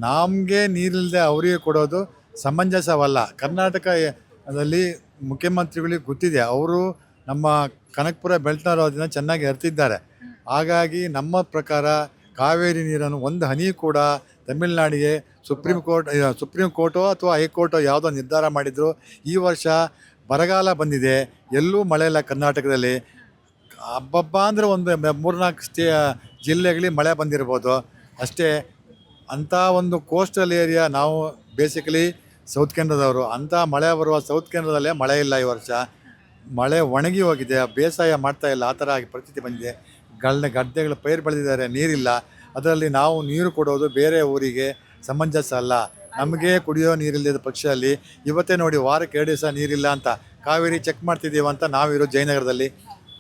ನಮಗೆ ನೀರಿಲ್ಲದೆ ಅವರಿಗೆ ಕೊಡೋದು ಸಮಂಜಸವಲ್ಲ. ಕರ್ನಾಟಕದಲ್ಲಿ ಮುಖ್ಯಮಂತ್ರಿಗಳಿಗೆ ಗೊತ್ತಿದೆ, ಅವರು ನಮ್ಮ ಕನಕಪುರ ಬೆಳ್ತನವರು ಅದನ್ನು ಚೆನ್ನಾಗಿ ಅರ್ತಿದ್ದಾರೆ. ಹಾಗಾಗಿ ನಮ್ಮ ಪ್ರಕಾರ ಕಾವೇರಿ ನೀರನ್ನು ಒಂದು ಹನಿ ಕೂಡ ತಮಿಳುನಾಡಿಗೆ ಸುಪ್ರೀಂ ಕೋರ್ಟೋ ಅಥವಾ ಹೈಕೋರ್ಟೋ ಯಾವುದೋ ನಿರ್ಧಾರ ಮಾಡಿದ್ರು. ಈ ವರ್ಷ ಬರಗಾಲ ಬಂದಿದೆ, ಎಲ್ಲೂ ಮಳೆ ಇಲ್ಲ ಕರ್ನಾಟಕದಲ್ಲಿ. ಹಬ್ಬ ಅಂದರೆ ಒಂದು 3-4 ಜಿಲ್ಲೆಗಳಿಗೆ ಮಳೆ ಬಂದಿರ್ಬೋದು ಅಷ್ಟೇ. ಅಂಥ ಒಂದು ಕೋಸ್ಟಲ್ ಏರಿಯಾ, ನಾವು ಬೇಸಿಕಲಿ ಸೌತ್ ಕೇಂದ್ರದವರು. ಅಂಥ ಮಳೆ ಬರುವ ಸೌತ್ ಕೇಂದ್ರದಲ್ಲೇ ಮಳೆ ಇಲ್ಲ ಈ ವರ್ಷ. ಮಳೆ ಒಣಗಿ ಹೋಗಿದೆ, ಬೇಸಾಯ ಮಾಡ್ತಾ ಇಲ್ಲ, ಆ ಥರ ಪರಿಸ್ಥಿತಿ ಬಂದಿದೆ. ಗದ್ದೆಗಳು ಪೈರು ಬೆಳೆದಿದ್ದಾರೆ, ನೀರಿಲ್ಲ. ಅದರಲ್ಲಿ ನಾವು ನೀರು ಕೊಡೋದು ಬೇರೆ ಊರಿಗೆ ಸಮಂಜಸ ಅಲ್ಲ. ನಮಗೆ ಕುಡಿಯೋ ನೀರಿಲ್ಲದ ಪಕ್ಷದಲ್ಲಿ ಇವತ್ತೇ ನೋಡಿ, ವಾರಕ್ಕೆ 2 ದಿವಸ ನೀರಿಲ್ಲ ಅಂತ ಕಾವೇರಿ ಚೆಕ್ ಮಾಡ್ತಿದ್ದೀವಿ ಅಂತ ನಾವಿರೋ ಜಯನಗರದಲ್ಲಿ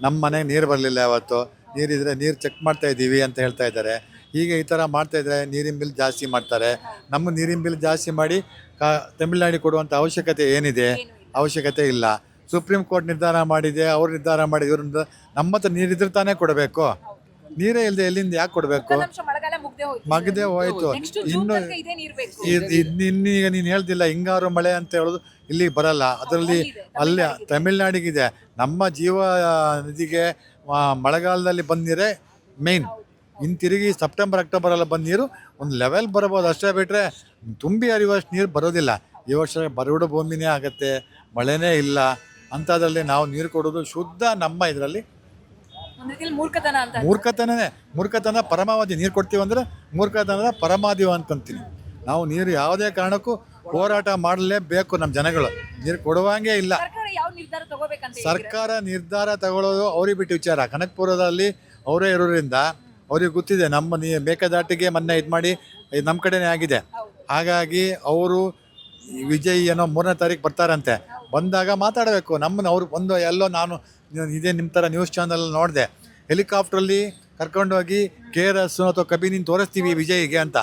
ನಮ್ಮ ಮನೆಗೆ ನೀರು ಬರಲಿಲ್ಲ. ಯಾವತ್ತು ನೀರಿದ್ರೆ ನೀರು ಚೆಕ್ ಮಾಡ್ತಾ ಇದ್ದೀವಿ ಅಂತ ಹೇಳ್ತಾ ಇದ್ದಾರೆ. ಹೀಗೆ ಈ ಥರ ಮಾಡ್ತಾಯಿದ್ರೆ ನೀರಿನ ಬಿಲ್ ಜಾಸ್ತಿ ಮಾಡ್ತಾರೆ. ನಮ್ಮ ನೀರಿನ ಬಿಲ್ ಜಾಸ್ತಿ ಮಾಡಿ ತಮಿಳ್ನಾಡಿಗೆ ಕೊಡುವಂಥ ಅವಶ್ಯಕತೆ ಇಲ್ಲ. ಸುಪ್ರೀಂ ಕೋರ್ಟ್ ನಿರ್ಧಾರ ಮಾಡಿದೆ, ಅವ್ರು ನಿರ್ಧಾರ ಮಾಡಿದ, ಇವ್ರಿಂದ ನಮ್ಮ ಹತ್ರ ನೀರಿದ್ರೆ ತಾನೇ ಕೊಡಬೇಕು. ನೀರೇ ಇಲ್ಲದೆ ಎಲ್ಲಿಂದ ಯಾಕೆ ಕೊಡಬೇಕು? ಮಗದೇ ಹೋಯ್ತು. ಇನ್ನೀಗ ನೀನು ಹೇಳ್ದಿಲ್ಲ ಹಿಂಗಾರು ಮಳೆ ಅಂತ ಹೇಳೋದು ಇಲ್ಲಿಗೆ ಬರಲ್ಲ. ಅದರಲ್ಲಿ ಅಲ್ಲಿ ತಮಿಳ್ನಾಡಿಗಿದೆ. ನಮ್ಮ ಜೀವ ನದಿಗೆ ಮಳೆಗಾಲದಲ್ಲಿ ಬಂದಿರೆ ಮೇಯ್ನ್. ಇನ್ನು ತಿರುಗಿ ಸೆಪ್ಟೆಂಬರ್ ಅಕ್ಟೋಬರೆಲ್ಲ ಬಂದ ನೀರು ಒಂದು ಲೆವೆಲ್ ಬರಬಹುದು ಅಷ್ಟೇ, ಬಿಟ್ಟರೆ ತುಂಬಿ ಹರಿಯುವಷ್ಟು ನೀರು ಬರೋದಿಲ್ಲ. ಈ ವರ್ಷ ಬರಡು ಭೂಮಿನೇ ಆಗುತ್ತೆ, ಮಳೆನೇ ಇಲ್ಲ. ಅಂಥದ್ರಲ್ಲಿ ನಾವು ನೀರು ಕೊಡೋದು ಶುದ್ಧ ನಮ್ಮ ಇದರಲ್ಲಿ ಮೂರ್ಖತನ ಪರಮಾವಧಿ. ನೀರು ಕೊಡ್ತೀವಿ ಅಂದರೆ ಮೂರ್ಖತನದ ಪರಮಾವಧಿ ಅನ್ಕೊಂತೀನಿ ನಾವು. ನೀರು ಯಾವುದೇ ಕಾರಣಕ್ಕೂ ಹೋರಾಟ ಮಾಡಲೇಬೇಕು ನಮ್ಮ ಜನಗಳು. ನೀರು ಕೊಡುವಂಗೆ ಇಲ್ಲ. ಸರ್ಕಾರ ನಿರ್ಧಾರ ತಗೊಳ್ಳೋದು ಅವ್ರಿಗೆ ಬಿಟ್ಟು ವಿಚಾರ. ಕನಕಪುರದಲ್ಲಿ ಅವರೇ ಇರೋದ್ರಿಂದ ಅವ್ರಿಗೆ ಗೊತ್ತಿದೆ, ನಮ್ಮ ಮೇಕೆದಾಟಿಗೆ ಮೊನ್ನೆ ಇದು ಮಾಡಿ ನಮ್ಮ ಕಡೆನೇ ಆಗಿದೆ. ಹಾಗಾಗಿ ಅವರು ವಿಜಯ್ ಏನೋ 3ನೇ ತಾರೀಕು ಬರ್ತಾರಂತೆ. ಬಂದಾಗ ಮಾತಾಡಬೇಕು. ಅವ್ರು ಎಲ್ಲೋ ನಾನು ಇದೇ ನಿಮ್ಮ ಥರ ನ್ಯೂಸ್ ಚಾನಲ್ ನೋಡಿದೆ, ಹೆಲಿಕಾಪ್ಟ್ರಲ್ಲಿ ಕರ್ಕೊಂಡೋಗಿ KRS ಅಥವಾ ಕಬಿನಿನ ತೋರಿಸ್ತೀವಿ ವಿಜಯ್ಗೆ ಅಂತ.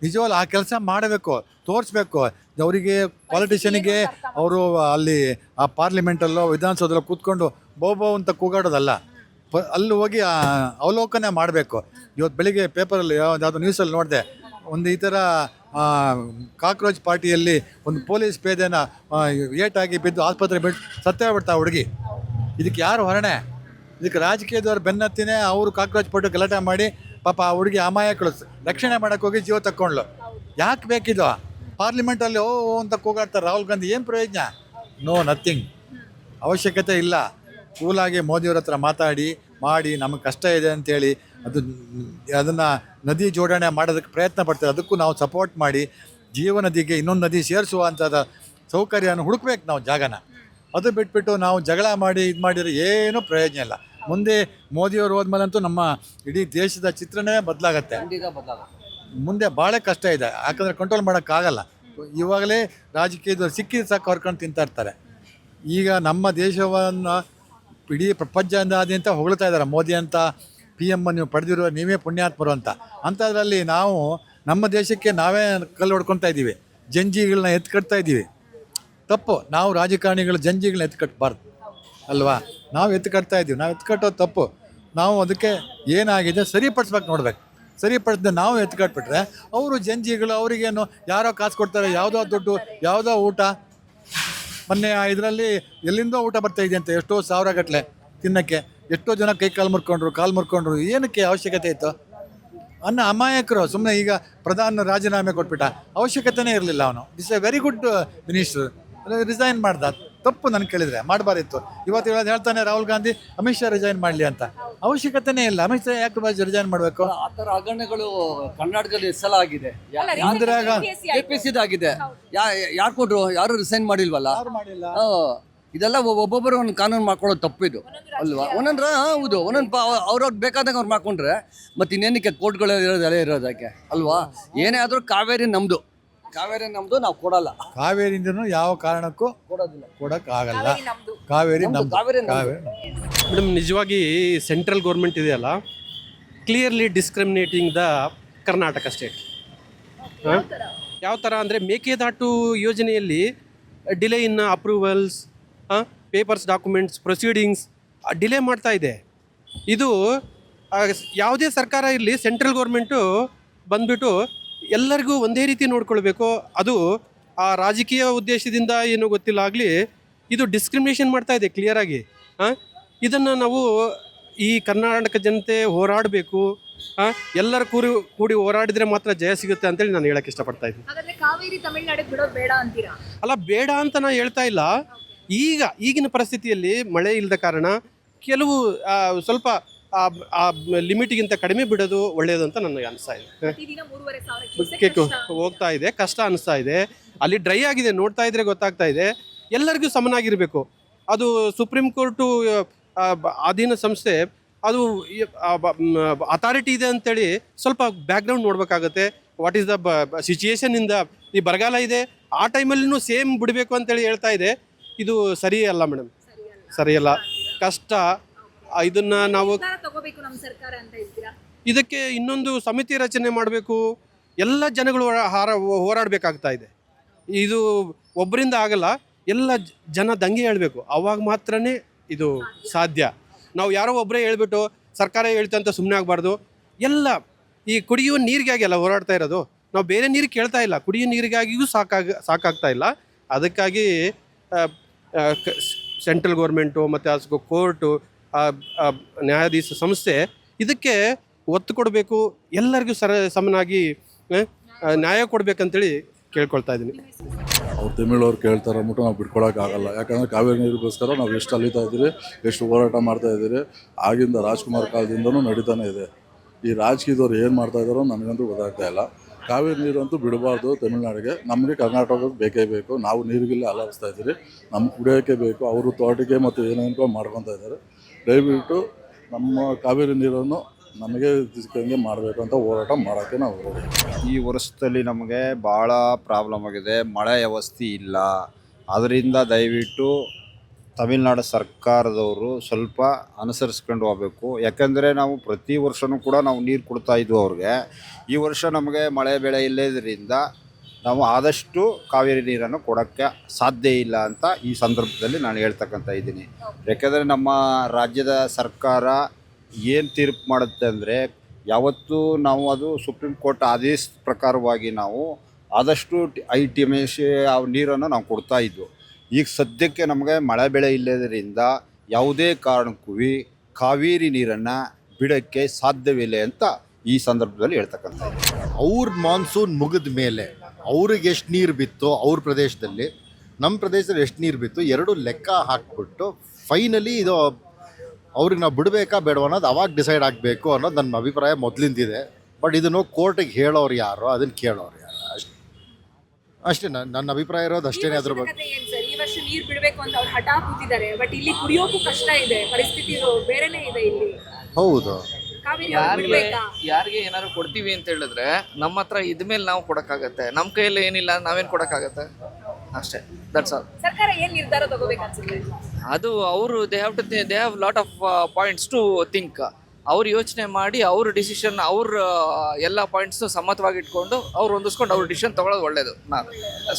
ನಿಜವಲ್ಲ ಆ ಕೆಲಸ ಮಾಡಬೇಕು, ತೋರಿಸ್ಬೇಕು ಅವರಿಗೆ. ಪಾಲಿಟಿಷಿಯನಿಗೆ ಅವರು ಅಲ್ಲಿ ಆ ಪಾರ್ಲಿಮೆಂಟಲ್ಲೋ ವಿಧಾನಸೌಧದಲ್ಲೋ ಕೂತ್ಕೊಂಡು ಬೋಬೋ ಅಂತ ಕೂಗಾಡೋದಲ್ಲ, ಅಲ್ಲಿ ಹೋಗಿ ಅವಲೋಕನ ಮಾಡಬೇಕು. ಇವತ್ತು ಬೆಳಿಗ್ಗೆ ಪೇಪರಲ್ಲಿ ಯಾವುದಾದ್ರು ನ್ಯೂಸಲ್ಲಿ ನೋಡಿದೆ, ಒಂದು ಈ ಥರ ಕಾಕ್ರೋಚ್ ಪಾರ್ಟಿಯಲ್ಲಿ ಒಂದು ಪೊಲೀಸ್ ಪೇದೆನ ಏಟಾಗಿ ಬಿದ್ದು ಆಸ್ಪತ್ರೆ ಬಿಟ್ಟು ಸತ್ತೇ ಬಿಡ್ತಾ ಹುಡುಗಿ. ಇದಕ್ಕೆ ಯಾರು ಹೊರಣೆ? ಇದಕ್ಕೆ ರಾಜಕೀಯದವ್ರು ಬೆನ್ನತ್ತಿನೇ ಅವರು ಕಾಕ್ರೋಚ್ ಪಟ್ಟು ಗಲಾಟೆ ಮಾಡಿ ಪಾಪ ಆ ಹುಡುಗಿ ಅಮಾಯಕಳು ರಕ್ಷಣೆ ಮಾಡೋಕ್ಕೆ ಹೋಗಿ ಜೀವ ತಕ್ಕೊಂಡ್ಲು. ಯಾಕೆ ಬೇಕಿದು? ಪಾರ್ಲಿಮೆಂಟಲ್ಲಿ ಓ ಅಂತ ಕೂಗಾಡ್ತಾರೆ ರಾಹುಲ್ ಗಾಂಧಿ, ಏನು ಪ್ರಯೋಜನ? No nothing. ಅವಶ್ಯಕತೆ ಇಲ್ಲ. ಕೂಲಾಗಿ ಮೋದಿಯವ್ರ ಹತ್ರ ಮಾಡಿ ನಮಗೆ ಕಷ್ಟ ಇದೆ ಅಂತೇಳಿ ಅದನ್ನು ನದಿ ಜೋಡಣೆ ಮಾಡೋದಕ್ಕೆ ಪ್ರಯತ್ನ ಪಡ್ತಾರೆ. ಅದಕ್ಕೂ ನಾವು ಸಪೋರ್ಟ್ ಮಾಡಿ ಜೀವ ನದಿಗೆ ಇನ್ನೊಂದು ನದಿ ಸೇರಿಸುವಂಥದ್ದು ಸೌಕರ್ಯನ ಹುಡುಕ್ಬೇಕು ನಾವು ಜಾಗನ. ಅದು ಬಿಟ್ಬಿಟ್ಟು ನಾವು ಜಗಳ ಮಾಡಿ ಇದು ಮಾಡಿದರೆ ಏನೂ ಪ್ರಯೋಜನ ಇಲ್ಲ. ಮುಂದೆ ಮೋದಿಯವರು ಹೋದ್ಮೇಲಂತೂ ನಮ್ಮ ಇಡೀ ದೇಶದ ಚಿತ್ರಣವೇ ಬದಲಾಗತ್ತೆ. ಮುಂದೆ ಭಾಳ ಕಷ್ಟ ಇದೆ, ಯಾಕಂದರೆ ಕಂಟ್ರೋಲ್ ಮಾಡೋಕ್ಕಾಗಲ್ಲ. ಇವಾಗಲೇ ರಾಜಕೀಯದವ್ರು ಸಿಕ್ಕಿದ ಸಾಕು ಹೊರ್ಕೊಂಡು ತಿಂತಾ ಇರ್ತಾರೆ. ಈಗ ನಮ್ಮ ದೇಶವನ್ನು ಇಡೀ ಪ್ರಪಂಚದಾದ್ಯಂತ ಹೊಗಳ್ತಾ ಇದ್ದಾರೆ, ಮೋದಿ ಅಂತ PM ನೀವು ಪಡೆದಿರೋ ನೀವೇ ಪುಣ್ಯಾತ್ಮರು ಅಂತ. ಅಂಥದ್ರಲ್ಲಿ ನಾವು ನಮ್ಮ ದೇಶಕ್ಕೆ ನಾವೇ ಕಲ್ಲು ಹೊಡ್ಕೊತಾ ಇದ್ದೀವಿ, ಜಂಜಿಗಳನ್ನ ಎತ್ಕಟ್ತಾ ಇದ್ದೀವಿ. ತಪ್ಪು. ನಾವು ರಾಜಕಾರಣಿಗಳು ಜಂಜಿಗಳನ್ನ ಎತ್ಕಟ್ಟಬಾರ್ದು ಅಲ್ವಾ? ನಾವು ಎತ್ಕಟ್ತಾ ಇದ್ದೀವಿ, ನಾವು ಎತ್ಕಟ್ಟೋದು ತಪ್ಪು. ನಾವು ಅದಕ್ಕೆ ಏನಾಗಿದೆ ಸರಿಪಡಿಸ್ಬೇಕು, ನೋಡ್ಬೇಕು. ಸರಿಪಡಿಸ್ದೆ ನಾವು ಎತ್ಕಟ್ಬಿಟ್ರೆ ಅವರು ಜಂಜಿಗಳು, ಅವರಿಗೇನು ಯಾರೋ ಕಾಸು ಕೊಡ್ತಾರೆ, ಯಾವುದೋ ದುಡ್ಡು, ಯಾವುದೋ ಊಟ. ಮೊನ್ನೆ ಇದರಲ್ಲಿ ಎಲ್ಲಿಂದೋ ಊಟ ಬರ್ತಾ ಇದೆ ಅಂತ, ಎಷ್ಟೋ ಸಾವಿರ ಗಟ್ಟಲೆ ತಿನ್ನೋಕ್ಕೆ. ಎಷ್ಟೋ ಜನ ಕಾಲು ಮುರ್ಕೊಂಡ್ರು. ಏನಕ್ಕೆ ಅವಶ್ಯಕತೆ ಇತ್ತು? ಅಮಾಯಕರು. ಸುಮ್ಮನೆ ಈಗ ಪ್ರಧಾನ ರಾಜೀನಾಮೆ ಕೊಟ್ಬಿಟ್ಟ, ಅವಶ್ಯಕತೆನೇ ಇರಲಿಲ್ಲ ಅವನು. It's A very good minister, resign ಮಾಡ್ದ. ತಪ್ಪು ನನಗೆ ಕೇಳಿದರೆ ಮಾಡಬಾರಿತ್ತು. ಇವತ್ತು ಹೇಳ್ತಾನೆ ರಾಹುಲ್ ಗಾಂಧಿ ಅಮಿತ್ ಶಾ ರಿಸೈನ್ ಮಾಡಲಿ ಅಂತ. ಅವಶ್ಯಕತೆನೇ ಇಲ್ಲ. ಅಮಿತ್ ಶಾ ಯಾಕೆ ರಿಸೈನ್ ಮಾಡಬೇಕು? ಆ ಥರ ಹಗರಣಗಳು ಕರ್ನಾಟಕದಲ್ಲಿ ಸಲ ಆಗಿದೆ. ಆಗಿದೆ. ಯಾರು ಕೊಟ್ಟರು? ಯಾರು ರಿಸೈನ್ ಮಾಡಿಲ್ವಲ್ಲ. ಇದೆಲ್ಲ ಒಬ್ಬೊಬ್ಬರು ಒಂದು ಕಾನೂನು ಮಾಡ್ಕೊಳ್ಳೋದು ತಪ್ಪಿದು ಅಲ್ವಾ? ಒಂದೊಂದು ಹೌದು, ಒಂದೊಂದು ಅವ್ರವ್ರು ಬೇಕಾದಂಗೆ ಅವ್ರು ಮಾಡ್ಕೊಂಡ್ರೆ ಮತ್ತೆ ಇನ್ನೇನಕ್ಕೆ ಕೋರ್ಟ್ಗಳು ಇರೋದಕ್ಕೆ ಅಲ್ವಾ? ಏನೇ ಆದರೂ ಕಾವೇರಿ ನಮ್ಮದು, ನಾವು ಕೊಡಲ್ಲ. ಕಾವೇರಿಯಿಂದನೂ ಯಾವ ಕಾರಣಕ್ಕೂ ಕೊಡೋಕ್ಕಾಗಲ್ಲ. ಕಾವೇರಿ ನಮ್ಮದು. ಮೇಡಮ್, ನಿಜವಾಗಿ ಸೆಂಟ್ರಲ್ ಗೌರ್ಮೆಂಟ್ ಇದೆಯಲ್ಲ, clearly discriminating the Karnataka state. ಯಾವ ಥರ ಅಂದರೆ ಮೇಕೆದಾಟು ಯೋಜನೆಯಲ್ಲಿ ಡಿಲೇ ಇನ್ approvals, papers, documents, proceedings delay ಮಾಡ್ತಾ ಇದೆ. ಇದು ಯಾವುದೇ ಸರ್ಕಾರ ಇರಲಿ, ಸೆಂಟ್ರಲ್ ಗೌರ್ಮೆಂಟು ಬಂದ್ಬಿಟ್ಟು ಎಲ್ಲರಿಗೂ ಒಂದೇ ರೀತಿ ನೋಡ್ಕೊಳ್ಬೇಕು. ಅದು ಆ ರಾಜಕೀಯ ಉದ್ದೇಶದಿಂದ ಏನೋ ಗೊತ್ತಿಲ್ಲ ಆಗಲಿ, ಇದು ಡಿಸ್ಕ್ರಿಮಿನೇಷನ್ ಮಾಡ್ತಾ ಇದೆ ಕ್ಲಿಯರಾಗಿ. ಇದನ್ನು ನಾವು ಈ ಕರ್ನಾಟಕ ಜನತೆ ಹೋರಾಡಬೇಕು. ಎಲ್ಲರೂ ಕೂಡಿ ಹೋರಾಡಿದರೆ ಮಾತ್ರ ಜಯ ಸಿಗುತ್ತೆ ಅಂತೇಳಿ ನಾನು ಹೇಳಕ್ಕೆ ಇಷ್ಟಪಡ್ತಾ ಇದ್ದೀನಿ. ಅಲ್ಲ, ಬೇಡ ಅಂತ ನಾನು ಹೇಳ್ತಾ ಇಲ್ಲ. ಈಗಿನ ಪರಿಸ್ಥಿತಿಯಲ್ಲಿ ಮಳೆ ಇಲ್ಲದ ಕಾರಣ ಕೆಲವು ಸ್ವಲ್ಪ ಲಿಮಿಟ್ಗಿಂತ ಕಡಿಮೆ ಬಿಡೋದು ಒಳ್ಳೆಯದು ಅಂತ ನನಗೆ ಅನಿಸ್ತಾ ಇದೆ. ಹೋಗ್ತಾ ಇದೆ, ಕಷ್ಟ ಅನಿಸ್ತಾ ಇದೆ. ಅಲ್ಲಿ ಡ್ರೈ ಆಗಿದೆ, ನೋಡ್ತಾ ಇದ್ರೆ ಗೊತ್ತಾಗ್ತಾ ಇದೆ. ಎಲ್ಲರಿಗೂ ಸಮನಾಗಿರಬೇಕು. ಅದು ಸುಪ್ರೀಂ ಕೋರ್ಟು ಅಧೀನ ಸಂಸ್ಥೆ, ಅದು ಅಥಾರಿಟಿ ಇದೆ ಅಂತೇಳಿ ಸ್ವಲ್ಪ ಬ್ಯಾಕ್ಗ್ರೌಂಡ್ ನೋಡಬೇಕಾಗತ್ತೆ. ವಾಟ್ ಈಸ್ ದ ಸಿಚುಯೇಷನ್ ಇಂದ ಈ ಬರಗಾಲ ಇದೆ, ಆ ಟೈಮಲ್ಲಿನೂ ಸೇಮ್ ಬಿಡಬೇಕು ಅಂತೇಳಿ ಹೇಳ್ತಾ ಇದೆ. ಇದು ಸರಿಯಲ್ಲ ಮೇಡಮ್, ಸರಿಯಲ್ಲ. ಕಷ್ಟ. ಇದನ್ನು ನಾವು ಇದಕ್ಕೆ ಇನ್ನೊಂದು ಸಮಿತಿ ರಚನೆ ಮಾಡಬೇಕು. ಎಲ್ಲ ಜನಗಳು ಹೋರಾಡಬೇಕಾಗ್ತಾ ಇದೆ. ಇದು ಒಬ್ಬರಿಂದ ಆಗಲ್ಲ, ಎಲ್ಲ ಜನ ದಂಗೆ ಹೇಳಬೇಕು. ಅವಾಗ ಮಾತ್ರನೇ ಇದು ಸಾಧ್ಯ. ನಾವು ಯಾರೋ ಒಬ್ಬರೇ ಹೇಳ್ಬಿಟ್ಟು ಸರ್ಕಾರ ಹೇಳ್ತಾ ಅಂತ ಸುಮ್ಮನೆ ಆಗಬಾರ್ದು. ಎಲ್ಲ ಈ ಕುಡಿಯುವ ನೀರಿಗಾಗಿ ಎಲ್ಲ ಹೋರಾಡ್ತಾ ಇರೋದು. ನಾವು ಬೇರೆ ನೀರು ಕೇಳ್ತಾ ಇಲ್ಲ, ಕುಡಿಯೋ ನೀರಿಗಾಗಿಯೂ ಸಾಕಾಗ್ತಾ ಇಲ್ಲ. ಅದಕ್ಕಾಗಿ ಸೆಂಟ್ರಲ್ ಗೌರ್ಮೆಂಟು ಮತ್ತು ಕೋರ್ಟು, ನ್ಯಾಯಾಧೀಶ ಸಂಸ್ಥೆ ಇದಕ್ಕೆ ಒತ್ತು ಕೊಡಬೇಕು. ಎಲ್ಲರಿಗೂ ಸಮನಾಗಿ ನ್ಯಾಯ ಕೊಡಬೇಕಂತೇಳಿ ಕೇಳ್ಕೊಳ್ತಾ ಇದ್ದೀನಿ. ಅವ್ರು ತಮಿಳವ್ರು ಕೇಳ್ತಾರೆ ಅಂದ್ಬಿಟ್ಟು ನಾವು ಬಿಟ್ಕೊಳಕ್ಕಾಗಲ್ಲ. ಯಾಕಂದರೆ ಕಾವೇರಿ ನೀರಿಗೋಸ್ಕರ ನಾವು ಎಷ್ಟು ಅಲಿತಾ ಇದ್ದೀರಿ, ಎಷ್ಟು ಹೋರಾಟ ಮಾಡ್ತಾ ಇದ್ದೀರಿ. ಆಗಿಂದ ರಾಜ್ಕುಮಾರ್ ಕಾಲದಿಂದನೂ ನಡೀತಾನೆ ಇದೆ. ಈ ರಾಜಕೀಯದವ್ರು ಏನು ಮಾಡ್ತಾ ಇದ್ದಾರೋ ನನಗಂತೂ ಗೊತ್ತಾಗ್ತಾ ಇಲ್ಲ. ಕಾವೇರಿ ನೀರಂತೂ ಬಿಡಬಾರ್ದು ತಮಿಳ್ನಾಡಿಗೆ. ನಮಗೆ ಕರ್ನಾಟಕಕ್ಕೆ ಬೇಕೇ ಬೇಕು. ನಾವು ನೀರಿಗೆಲ್ಲ ಅಲಾಡಿಸ್ತಾ ಇದ್ದೀರಿ, ನಮ್ಗೆ ಕುಡಿಯೋಕ್ಕೆ ಬೇಕು. ಅವರು ತೋಟಕ್ಕೆ ಮತ್ತು ಏನೇನೋ ಮಾಡ್ಕೊತಾ ಇದ್ದಾರೆ. ದಯವಿಟ್ಟು ನಮ್ಮ ಕಾವೇರಿ ನೀರನ್ನು ನಮಗೆ ಸಿಕ್ಕಂಗೆ ಮಾಡಬೇಕು ಅಂತ ಹೋರಾಟ ಮಾಡೋಕ್ಕೆ ನಾವು ಹೊರಟಿದ್ದೀವಿ. ಈ ವರ್ಷದಲ್ಲಿ ನಮಗೆ ಭಾಳ ಪ್ರಾಬ್ಲಮ್ ಆಗಿದೆ. ಮಳೆ ವ್ಯವಸ್ಥೆ ಇಲ್ಲ. ಅದರಿಂದ ದಯವಿಟ್ಟು ತಮಿಳ್ನಾಡು ಸರ್ಕಾರದವರು ಸ್ವಲ್ಪ ಅನುಸರಿಸ್ಕೊಂಡು ಹೋಗಬೇಕು. ಯಾಕಂದರೆ ನಾವು ಪ್ರತಿ ವರ್ಷವೂ ಕೂಡ ನಾವು ನೀರು ಕೊಡ್ತಾ ಇದ್ವು ಅವ್ರಿಗೆ. ಈ ವರ್ಷ ನಮಗೆ ಮಳೆ ಬೆಳೆ ಇಲ್ಲದ್ರಿಂದ ನಾವು ಆದಷ್ಟು ಕಾವೇರಿ ನೀರನ್ನು ಕೊಡೋಕ್ಕೆ ಸಾಧ್ಯ ಇಲ್ಲ ಅಂತ ಈ ಸಂದರ್ಭದಲ್ಲಿ ನಾನು ಹೇಳ್ತಕ್ಕಂಥ ಇದ್ದೀನಿ. ಯಾಕೆಂದರೆ ನಮ್ಮ ರಾಜ್ಯದ ಸರ್ಕಾರ ಏನು ತೀರ್ಪು ಮಾಡುತ್ತೆ ಅಂದರೆ, ಯಾವತ್ತೂ ನಾವು ಅದು ಸುಪ್ರೀಂ ಕೋರ್ಟ್ ಆದೇಶ ಪ್ರಕಾರವಾಗಿ ನಾವು ಆದಷ್ಟು ITMS ಆ ನೀರನ್ನು ನಾವು ಕೊಡ್ತಾ ಇದ್ವು. ಈಗ ಸದ್ಯಕ್ಕೆ ನಮಗೆ ಮಳೆ ಬೆಳೆ ಇಲ್ಲದರಿಂದ ಯಾವುದೇ ಕಾರಣಕ್ಕೂ ಕಾವೇರಿ ನೀರನ್ನು ಬಿಡೋಕ್ಕೆ ಸಾಧ್ಯವಿಲ್ಲ ಅಂತ ಈ ಸಂದರ್ಭದಲ್ಲಿ ಹೇಳ್ತಕ್ಕಂಥ. ಅವ್ರ ಮಾನ್ಸೂನ್ ಮುಗಿದ ಮೇಲೆ ಅವ್ರಿಗೆ ಎಷ್ಟು ನೀರು ಬಿತ್ತು ಅವ್ರ ಪ್ರದೇಶದಲ್ಲಿ, ನಮ್ಮ ಪ್ರದೇಶದಲ್ಲಿ ಎಷ್ಟು ನೀರು ಬಿತ್ತು, ಎರಡು ಲೆಕ್ಕ ಹಾಕ್ಬಿಟ್ಟು ಫೈನಲಿ ಇದು ಅವ್ರಿಗೆ ನಾವು ಬಿಡಬೇಕಾ ಬೇಡವ ಅನ್ನೋದು ಅವಾಗ ಡಿಸೈಡ್ ಆಗಬೇಕು ಅನ್ನೋದು ನನ್ನ ಅಭಿಪ್ರಾಯ ಮೊದಲಿಂದಿದೆ. ಬಟ್ ಇದನ್ನು ಕೋರ್ಟಿಗೆ ಹೇಳೋರು ಯಾರು, ಅದನ್ನು ಕೇಳೋರು ಯಾರು, ಅಷ್ಟೇ ನನ್ನ ಅಭಿಪ್ರಾಯ ಇರೋದು ಅಷ್ಟೇ. ಅದ್ರ ಬಗ್ಗೆ ಈ ವರ್ಷ ನೀರು ಬಿಡಬೇಕು ಅಂತ ಅವ್ರು ಹಠ ಕೂತಿದ್ದಾರೆ, ಬಟ್ ಇಲ್ಲಿ ಕುಡಿಯೋಕ್ಕೂ ಕಷ್ಟ ಇದೆ, ಪರಿಸ್ಥಿತಿ ಬೇರೆನೇ ಇದೆ ಇಲ್ಲಿ. ಹೌದು, ಯಾರಿಗೆ ಏನಾದ್ರು ಕೊಡ್ತೀವಿ ಅಂತ ಹೇಳಿದ್ರೆ ನಮ್ಮ ಹತ್ರ ಇದ್ಮೇಲೆ ನಾವು ಕೊಡಕ್ಕಾಗತ್ತೆ, ನಮ್ಮ ಕೈಯಲ್ಲಿ ಏನಿಲ್ಲ ನಾವೇನ್ ಕೊಡಕ್ಕಾಗತ್ತೆ, ಅಷ್ಟೇ. That's all. ಸರ್ಕಾರ ಏನ್ ನಿರ್ಧಾರ ತಗೋಬೇಕು ಅನ್ಸುತ್ತೆ? ಅದು ಅವರು they have lot of points to think. ಅವ್ರು ಯೋಚನೆ ಮಾಡಿ ಅವ್ರ ಡಿಸಿಷನ್, ಅವ್ರ ಎಲ್ಲ ಪಾಯಿಂಟ್ಸ್ ಸಮ್ಮತವಾಗಿ ಇಟ್ಕೊಂಡು ಅವ್ರು ಹೊಂದಿಸ್ಕೊಂಡು ಅವ್ರ ಡಿಸಿಷನ್ ತಗೊಳ್ಳೋದು ಒಳ್ಳೇದು.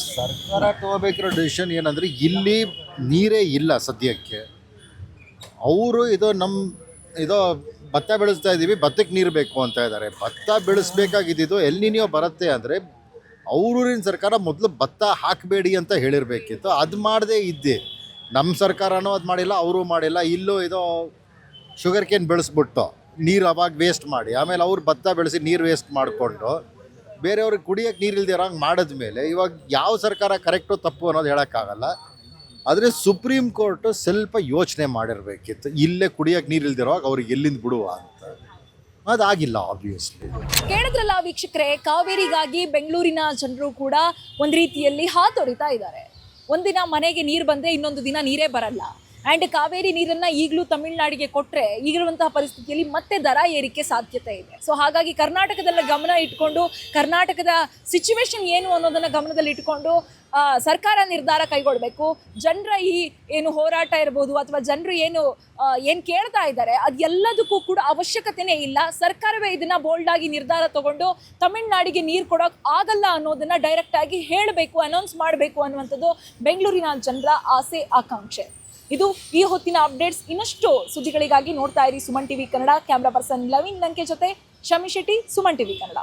ಸರ್ಕಾರ ತಗೋಬೇಕಿರೋ ಡಿಸಿಷನ್ ಏನಂದರೆ, ಇಲ್ಲಿ ನೀರೇ ಇಲ್ಲ ಸದ್ಯಕ್ಕೆ. ಅವರು ಇದು ಭತ್ತ ಬೆಳೆಸ್ತಾ ಇದ್ದೀವಿ, ಭತ್ತಕ್ಕೆ ನೀರು ಬೇಕು ಅಂತ ಇದ್ದಾರೆ. ಭತ್ತ ಬೆಳೆಸ್ಬೇಕಾಗಿದ್ದು ಎಲ್ನಿನಿಯೋ ಬರುತ್ತೆ ಅಂದರೆ ಅವ್ರೂರಿನ ಸರ್ಕಾರ ಮೊದಲು ಭತ್ತ ಹಾಕಬೇಡಿ ಅಂತ ಹೇಳಿರಬೇಕಿತ್ತು. ಅದು ಮಾಡದೇ ಇದ್ದೆ. ನಮ್ಮ ಸರ್ಕಾರನೂ ಅದು ಮಾಡಿಲ್ಲ, ಅವರು ಮಾಡಿಲ್ಲ. ಇಲ್ಲೂ ಇದು ಶುಗರ್ ಕೇನ್ ಬೆಳೆಸ್ಬಿಟ್ಟು ನೀರು ಅವಾಗ ವೇಸ್ಟ್ ಮಾಡಿ, ಆಮೇಲೆ ಅವ್ರು ಭತ್ತ ಬೆಳೆಸಿ ನೀರು ವೇಸ್ಟ್ ಮಾಡಿಕೊಂಡು ಬೇರೆಯವ್ರಿಗೆ ಕುಡಿಯೋಕ್ಕೆ ನೀರು ಇಲ್ದಿರೋಂಗೆ ಮಾಡಿದ್ಮೇಲೆ ಇವಾಗ ಯಾವ ಸರ್ಕಾರ ಕರೆಕ್ಟು ತಪ್ಪು ಅನ್ನೋದು ಹೇಳೋಕ್ಕಾಗಲ್ಲ. ಆದರೆ ಸುಪ್ರೀಂ ಕೋರ್ಟು ಸ್ವಲ್ಪ ಯೋಚನೆ ಮಾಡಿರಬೇಕಿತ್ತು, ಇಲ್ಲೇ ಕುಡಿಯೋಕ್ಕೆ ನೀರು ಇಲ್ದಿರೋವಾಗ ಅವ್ರಿಗೆ ಎಲ್ಲಿಂದ ಬಿಡುವ ಅಂತ. ಅದಾಗಿಲ್ಲ ಆಬ್ವಿಯಸ್ಲಿ. ಕೇಳಿದ್ರಲ್ಲ ವೀಕ್ಷಕರೇ, ಕಾವೇರಿಗಾಗಿ ಬೆಂಗಳೂರಿನ ಜನರು ಕೂಡ ಒಂದು ರೀತಿಯಲ್ಲಿ ಹಾತೊರಿತಾ ಇದ್ದಾರೆ. ಒಂದಿನ ಮನೆಗೆ ನೀರು ಬಂದರೆ ಇನ್ನೊಂದು ದಿನ ನೀರೇ ಬರಲ್ಲ. ಆ್ಯಂಡ್ ಕಾವೇರಿ ನೀರನ್ನು ಈಗಲೂ ತಮಿಳುನಾಡಿಗೆ ಕೊಟ್ಟರೆ ಈಗಿರುವಂತಹ ಪರಿಸ್ಥಿತಿಯಲ್ಲಿ ಮತ್ತೆ ದರ ಏರಿಕೆ ಸಾಧ್ಯತೆ ಇದೆ. ಸೊ ಹಾಗಾಗಿ ಕರ್ನಾಟಕದಲ್ಲ ಗಮನ ಇಟ್ಕೊಂಡು, ಕರ್ನಾಟಕದ ಸಿಚುವೇಶನ್ ಏನು ಅನ್ನೋದನ್ನು ಗಮನದಲ್ಲಿ ಇಟ್ಕೊಂಡು ಸರ್ಕಾರ ನಿರ್ಧಾರ ಕೈಗೊಳ್ಳಬೇಕು. ಜನರ ಈ ಏನು ಹೋರಾಟ ಇರ್ಬೋದು ಅಥವಾ ಜನರು ಏನು ಕೇಳ್ತಾ ಇದ್ದಾರೆ ಅದೆಲ್ಲದಕ್ಕೂ ಕೂಡ ಅವಶ್ಯಕತೆನೇ ಇಲ್ಲ. ಸರ್ಕಾರವೇ ಇದನ್ನು ಬೋಲ್ಡಾಗಿ ನಿರ್ಧಾರ ತಗೊಂಡು ತಮಿಳುನಾಡಿಗೆ ನೀರು ಕೊಡೋಕೆ ಆಗಲ್ಲ ಅನ್ನೋದನ್ನು ಡೈರೆಕ್ಟಾಗಿ ಹೇಳಬೇಕು, ಅನೌನ್ಸ್ ಮಾಡಬೇಕು ಅನ್ನುವಂಥದ್ದು ಬೆಂಗಳೂರಿನ ಜನರ ಆಸೆ ಆಕಾಂಕ್ಷೆ. ಇದು ಈ ಹೊತ್ತಿನ ಅಪ್ಡೇಟ್ಸ್. ಇನ್ನಷ್ಟು ಸುದ್ದಿಗಳಿಗಾಗಿ ನೋಡ್ತಾ ಇರಿ Suman TV Kannada. Camera person Lavin Lanke ಜೊತೆ ಶಮಿ ಶೆಟ್ಟಿ, ಸುಮನ್ ಟಿವಿ ಕನ್ನಡ.